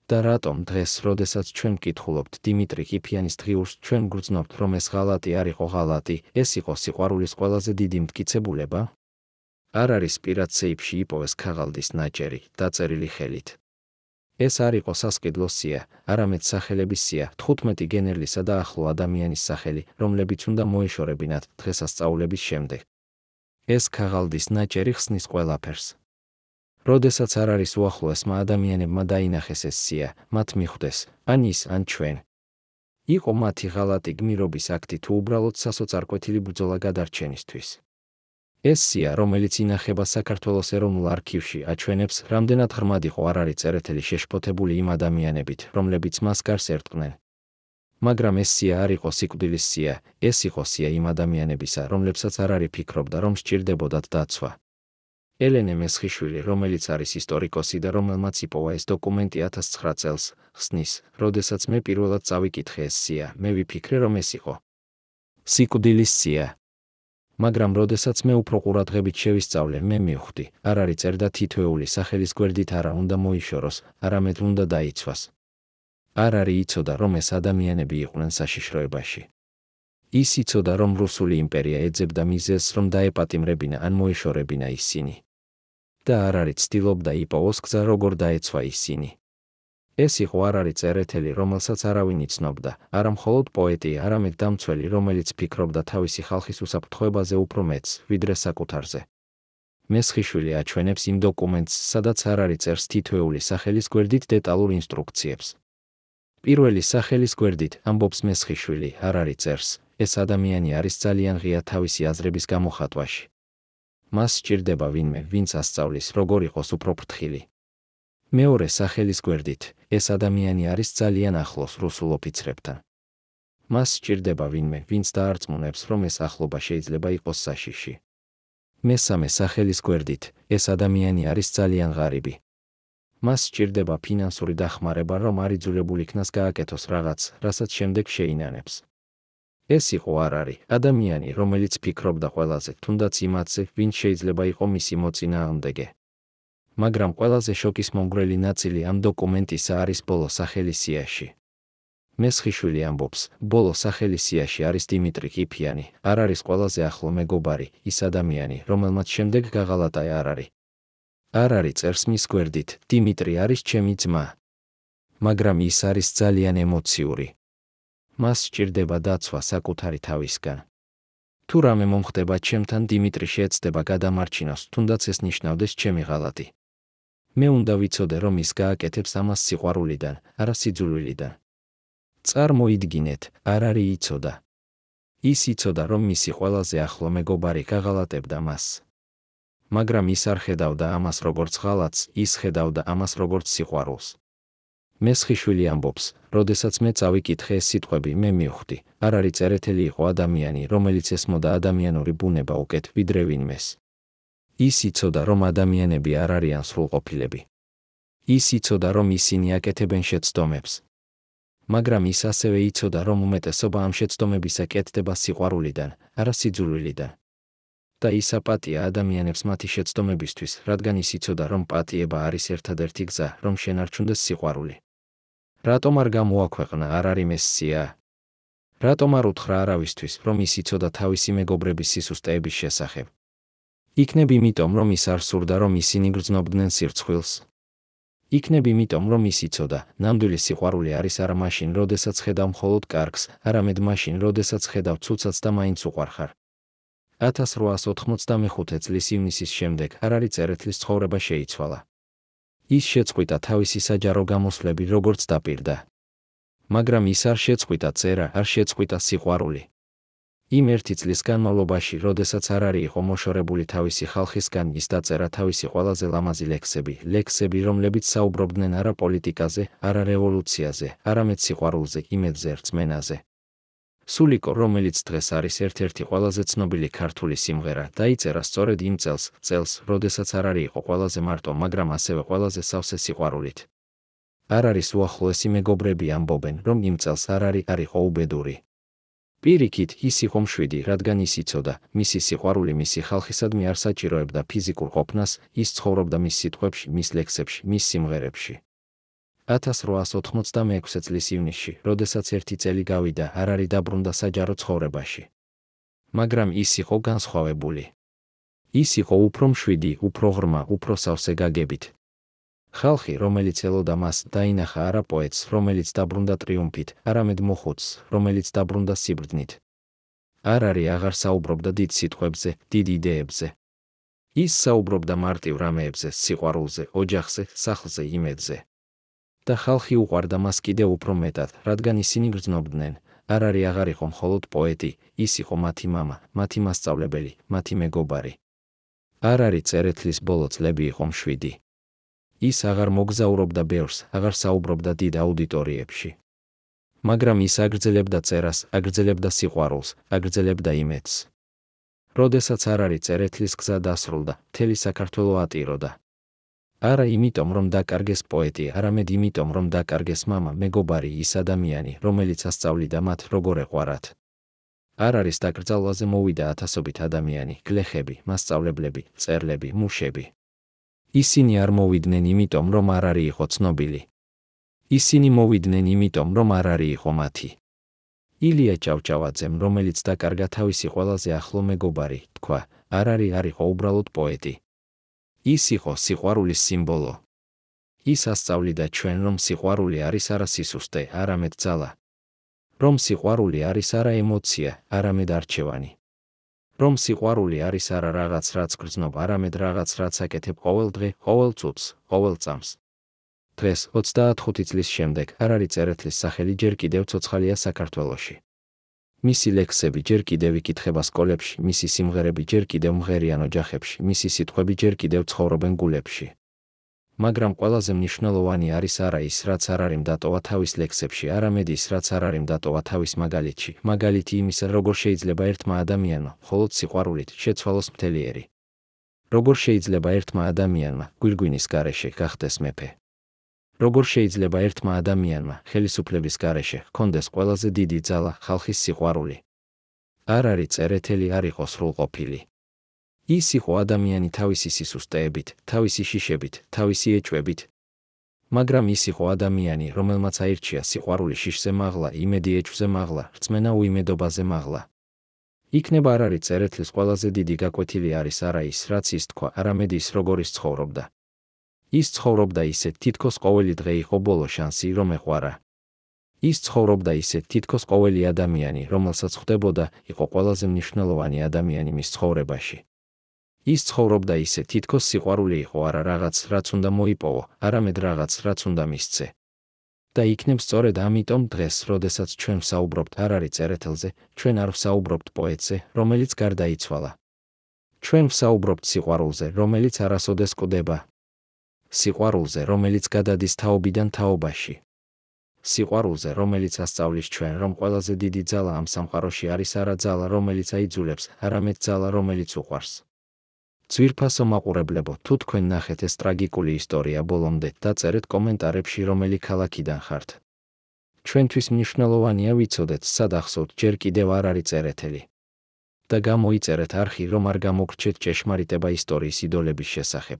და რატომ დღეს, როდესაც ჩვენ ვკითხულობთ დიმიტრი ყიფიანის დღიურს, ჩვენ გვგრძნობთ, რომ ეს ღალატი არ იყო ღალატი, ეს იყო სიყვარულის ყველაზე დიდი მტკიცებულება? არ არის პირად სეიფში იპოვეს ქაღალდის ნაჭერი, დაწერილი ხელით. ეს არ იყო სასყიდლო სია, არამედ სახელების სია, 15 გენერლისა და ახლო ადამიანის სახელი, რომლებიც უნდა მოეშორებინათ დღესასწაულების შემდეგ. ეს ქაღალდის ნაჭერი ხსნის ყველაფერს. როდესაც არ არის უახლოესმა ადამიანებმა დაინახეს ეს სია, მათ მიხვდეს, ან ის, ან ჩვენ. იყო მათი ღალატი გმირობის აქტი თუ უბრალოდ სასოწარკვეთილი ბრძოლა გადარჩენისთვის. ეს სია, რომელიც ინახება საქართველოს ეროვნულ არქივში, აჩვენებს, რამდენად ღრმად იყო არ არის წერეთელი შეშფოთებული იმ ადამიანებით, რომლებიც მას გარს ერტყნენ. მაგრამ ეს სია არ იყო სიკვდილის სია, ეს იყო სია იმ ადამიანებისა, რომლებსაც არ არის ფიქრობდა, რომ სჭირდებოდათ დაცვა. ელენე მესხიშვილი, რომელიც არის ისტორიკოსი და რომელმაც იპოვა ეს დოკუმენტი 1009 წელს, ხსნის, როდესაც მე პირველად წავიკითხე ეს სია, მე ვიფიქრე, რომ ეს იყო სიკვდილის სია. მაგრამ როდესაც მე უფრო ყურადღებით შევისწავლე, მე მივხვდი, არ არის წერდა თითოეული სახელის გვერდით არა უნდა მოიშოროს, არამედ უნდა დაიცვას. არ არის იცოდა, რომ ეს ადამიანები იყვნენ საშიშროებაში. ის იცოდა, რომ რუსული იმპერია ეძებდა მიზეზს, რომ დაეპატიმრებინა ან მოეშორებინა ისინი. და არ არის ცდილობდა იპოვოს გზა, როგორ დაეცვა ისინი. ეს იყო არ არის წერეთელი, რომელსაც არავინ იცნობდა, არა მხოლოდ პოეტი, არამედ დამცველი, რომელიც ფიქრობდა თავისი ხალხის უსაფრთხოებაზე უფრო მეტს, ვიდრე საკუთარზე. მესხიშვილი აჩვენებს იმ დოკუმენტს, სადაც არ არის წერს თითოეული სახელის გვერდით დეტალურ ინსტრუქციებს. პირველი სახელის გვერდით ამბობს მესხიშვილი, არ არის წერს, ეს ადამიანი არის ძალიან ღია თავისი აზრების გამოხატვაში. მას სჭირდება ვინმე, ვინც ასწავლის, როგორ იყოს უფრო ფრთხილი. მეორე სახელის გვერდით, ეს ადამიანი არის ძალიან ახლოს რუსულ ოფიცრებთან. მას სჭირდება ვინმე, ვინც დაარწმუნებს, რომ ეს ახლობა შეიძლება იყოს საშიში. მესამე სახელის გვერდით, ეს ადამიანი არის ძალიან ღარიბი. მას სჭირდება ფინანსური დახმარება, რომ არ იძულებული იქნას გააკეთოს რაღაც, რასაც შემდეგ შეინანებს. ეს იყო არ არის ადამიანი, რომელიც ფიქრობდა ყველაზე, თუნდაც იმათზე, ვინც შეიძლება იყო მისი მოწინააღმდეგე. მაგრამ ყველაზე შოკის მომგვრელი ნაწილი ამ დოკუმენტისა არის ბოლო სახელის სიაში. მესხიშვილი ამბობს, ბოლო სახელის სიაში არის დიმიტრი ყიფიანი, არ არის ყველაზე ახლო მეგობარი, ის ადამიანი, რომელმაც შემდეგ გაღალატა არ არის. არ არის წერს მის გვერდით, დიმიტრი არის ჩემი ძმა. მაგრამ ის არის ძალიან ემოციური. მას სჭირდება დაცვა საკუთარი თავისგან. თუ რამე მომხდება ჩემთან, დიმიტრი შეეცდება გადამარჩინოს, თუნდაც ეს ნიშნავდეს ჩემი ღალატი. მე უნდა ვიცოდე, რომ ის გააკეთებს ამას სიყვარულიდან, არა სიძულვილიდან. წარმოიდგინეთ, არ არის იცოდა. ის იცოდა, რომ მისი ყველაზე ახლო მეგობარი გაღალატებდა მას. მაგრამ ის არ ხედავდა ამას როგორც ღალატს, ის ხედავდა ამას როგორც სიყვარულს. მესხიშვილი ამბობს, როდესაც მე წავიკითხე ეს სიტყვები, მე მივხვდი, არ არის წერეთელი იყო ადამიანი, რომელიც ესმოდა ადამიანური ბუნება უკეთ ვიდრე ვინმეს. ის იცოდა, რომ ადამიანები არ არიან სრულყოფილები. ის იცოდა, რომ ისინი აკეთებენ შეცდომებს. მაგრამ ის ასევე იცოდა, რომ უმეტესობა ამ შეცდომებისა კეთდება სიყვარულიდან, არა სიძულვილიდან. და ის აპატია ადამიანებს მათი შეცდომებისთვის, რადგან ის იცოდა, რომ პატიება არის ერთადერთი გზა, რომ შენარჩუნდეს სიყვარული. რატომ არ გამოაქვეყნა არ არის მესსია? რატომ არ უთხრა არავისთვის, რომ ის იცოდა თავისი მეგობრების სისუსტეების შესახებ? იქნებ იმიტომ, რომ ის არ სურდა, რომ ისინი გრძნობდნენ სირცხვილს. იქნებ იმიტომ, რომ ის იცოდა, ნამდვილი სიყვარული არის არა მაშინ, როდესაც ხედავ მხოლოდ კარგს, არამედ მაშინ, როდესაც ხედავ ცუცაც და მაინც უყვარხარ. 1895 წლის ივნისის შემდეგ არ არის წერეთლის ცხოვრება შეიცვალა. ის შეწყვიტა თავისი საჯარო გამოსვლები, როგორც დაპირდა. მაგრამ ის არ შეწყვიტა წერა, არ შეწყვიტა სიყვარული. იმ ერთი წლის განმავლობაში, როდესაც არ არის იყო მოშორებული თავისი ხალხისგან, ის დაწერა თავისი ყველაზე ლამაზი ლექსები, რომლებიც საუბრობდნენ არა პოლიტიკაზე, არა რევოლუციაზე, არამედ სიყვარულზე, იმედზე, რწმენაზე. სულიკო, რომელიც დღეს არის ერთ-ერთი ყველაზე ცნობილი ქართული სიმღერა, დაიწერა სწორედ იმ წელს, როდესაც არ არის იყო ყველაზე მარტო, მაგრამ ასევე ყველაზე სავსე სიყვარულით. არ არის უახლოესი მეგობრები ამბობენ, რომ იმ წელს არ იყო უბედური. პირიქით, ის იყო მშვიდი, რადგან ის იცოდა, მისი სიყვარული მისი ხალხისადმი არ საჭიროებდა ფიზიკურ ყოფნას, ის ცხოვრობდა მის სიტყვებში, მის ლექსებში, მის სიმღერებში. 1896 წლის ივნისში, როდესაც ერთი წელი გავიდა, არ არის დაბრუნდა საჯარო ცხოვრებაში. მაგრამ ის იყო განსხვავებული. ის იყო უფრო მშვიდი, უფრო ღრმა, უფრო სავსე გაგებით. ხალხი, რომელიც ელოდა მას, დაინახა არა პოეტს, რომელიც დაბრუნდა ტრიუმფით, არამედ მოხუცს, რომელიც დაბრუნდა სიბრძნით. არ არის აღარ საუბრობდა დიდ სიტყვებზე, დიდ იდეებზე. ის საუბრობდა მარტივ რამეებზე, სიყვარულზე, ოჯახზე, სახლზე, იმედზე. და ხალხი უყვარდა მას კიდევ უფრო მეტად, რადგან ისინი გრძნობდნენ, არ არის აღარ იყო მხოლოდ პოეტი, ის იყო მათი მამა, მათი მასწავლებელი, მათი მეგობარი. არ არის წერეთლის ბოლო წლები იყო მშვიდი. ის აღარ მოგზაურობდა ბევრს, აღარ საუბრობდა დიდ აუდიტორიებში. მაგრამ ის აგრძელებდა წერას, აგრძელებდა სიყვარულს, აგრძელებდა იმედს. როდესაც არ არის წერეთლის გზა დასრულდა, მთელი საქართველო ატიროდა. არა იმიტომ, რომ დაკარგეს პოეტი, არამედ იმიტომ, რომ დაკარგეს მამა, მეგობარი, ის ადამიანი, რომელიც ასწავლიდა მათ, როგორ ეყვარათ. არ არის დაკრძალვაზე მოვიდა ათასობით ადამიანი, გლეხები, მასწავლებლები, მწერლები, მუშები. ისინი არ მოვიდნენ იმიტომ, რომ არ არის იყო ცნობილი. ისინი მოვიდნენ იმიტომ, რომ არ არის იყო მათი. ილია ჭავჭავაძემ, რომელიც დაკარგა თავისი ყველაზე ახლო მეგობარი, თქვა, არ არის უბრალოდ პოეტი. ის იყო სიყვარულის სიმბოლო. ის ასწავლიდა ჩვენ, რომ სიყვარული არის არა სისუსტე, არამედ ძალა. რომ სიყვარული არის არა ემოცია, არამედ არჩევანი. რომ სიყვარული არის არა რაღაც, რაც გრძნობ, არამედ რაღაც, რაც აკეთებ ყოველ დღე, ყოველ წუთს, ყოველ წამს. დღეს 25 წლის შემდეგ ჰარარი წერეთლის სახელი ჯერ კიდევ ცოცხალია საქართველოში. მისი ლექსები ჯერ კიდევ იკითხება სკოლებში, მისი სიმღერები ჯერ კიდევ მღერიან ოჯახებში, მისი სიტყვები ჯერ კიდევ ცხოვრობენ გულებში. მაგრამ ყველაზე მნიშვნელოვანი არის არა ის, რაც არ არის დატოვა თავის ლექსებში, არამედ ის, რაც არ არის დატოვა თავის მაგალითში, მაგალითი იმისა, როგორ შეიძლება ერთმა ადამიანმა, მხოლოდ სიყვარულით, შეცვალოს მთელი. როგორ შეიძლება ერთმა ადამიანმა, გვირგვინის გარეშე, გახდეს მეფე. როგორ შეიძლება ერთმა ადამიანმა, ხელისუფლების გარეშე, ჰქონდეს ყველაზე დიდი ძალა, ხალხის სიყვარული. არ არის წერეთელი, არ იყო სრულყოფილი. ის იყო ადამიანი თავისი სისუსტეებით, თავისი შიშებით, თავისი ეჭვებით. მაგრამ ის იყო ადამიანი, რომელმაც აირჩია სიყვარული შიშზე მაღლა, იმედი ეჭვზე მაღლა, რწმენა უიმედობაზე მაღლა. იქნება არ არის წერეთლის ყველაზე დიდი გაკვეთილი არის არა ის, რაც ის თქვა, არამედ ის, როგორ ის ცხოვრობდა. ის ცხოვრობდა ისე, თითქოს ყოველი დღე იყო ბოლო შანსი, რომ ეყვარა. ის ცხოვრობდა ისე, თითქოს ყოველი ადამიანი, რომელსაც ხვდებოდა, იყო ყველაზე მნიშვნელოვანი ადამიანი მის ცხოვრებაში. ის ცხოვრობდა ისე, თითქოს სიყვარული იყო არა რაღაც, რაც უნდა მოიპოვო, არამედ რაღაც, რაც უნდა მისცე. და იქნებ სწორედ ამიტომ დღეს, როდესაც ჩვენ ვსაუბრობთ ჰარარი წერეთელზე, ჩვენ არ ვსაუბრობთ პოეტზე, რომელიც გარდაიცვალა. ჩვენ ვსაუბრობთ სიყვარულზე, რომელიც არასოდეს კვდება. სიყვარულზე, რომელიც გადადის თაობიდან თაობაში. სიყვარულზე, რომელიც ასწავლის ჩვენ, რომ ყველაზე დიდი ძალა ამ სამყაროში არის არა ძალა, რომელიც აიძულებს, არამედ ძალა, რომელიც უყვარს. ძვირფასო მაყურებლებო, თუ თქვენ ნახეთ ეს ტრაგიკული ისტორია ბოლომდე, დაწერეთ კომენტარებში, რომელი ქალაქიდან ხართ. ჩვენთვის მნიშვნელოვანია ვიცოდეთ, სად ახსოვთ ჯერ კიდევ არ არის წერეთელი. და გამოიწერეთ არხი, რომ არ გამოგრჩეთ ჭეშმარიტება ისტორიის იდოლების შესახებ.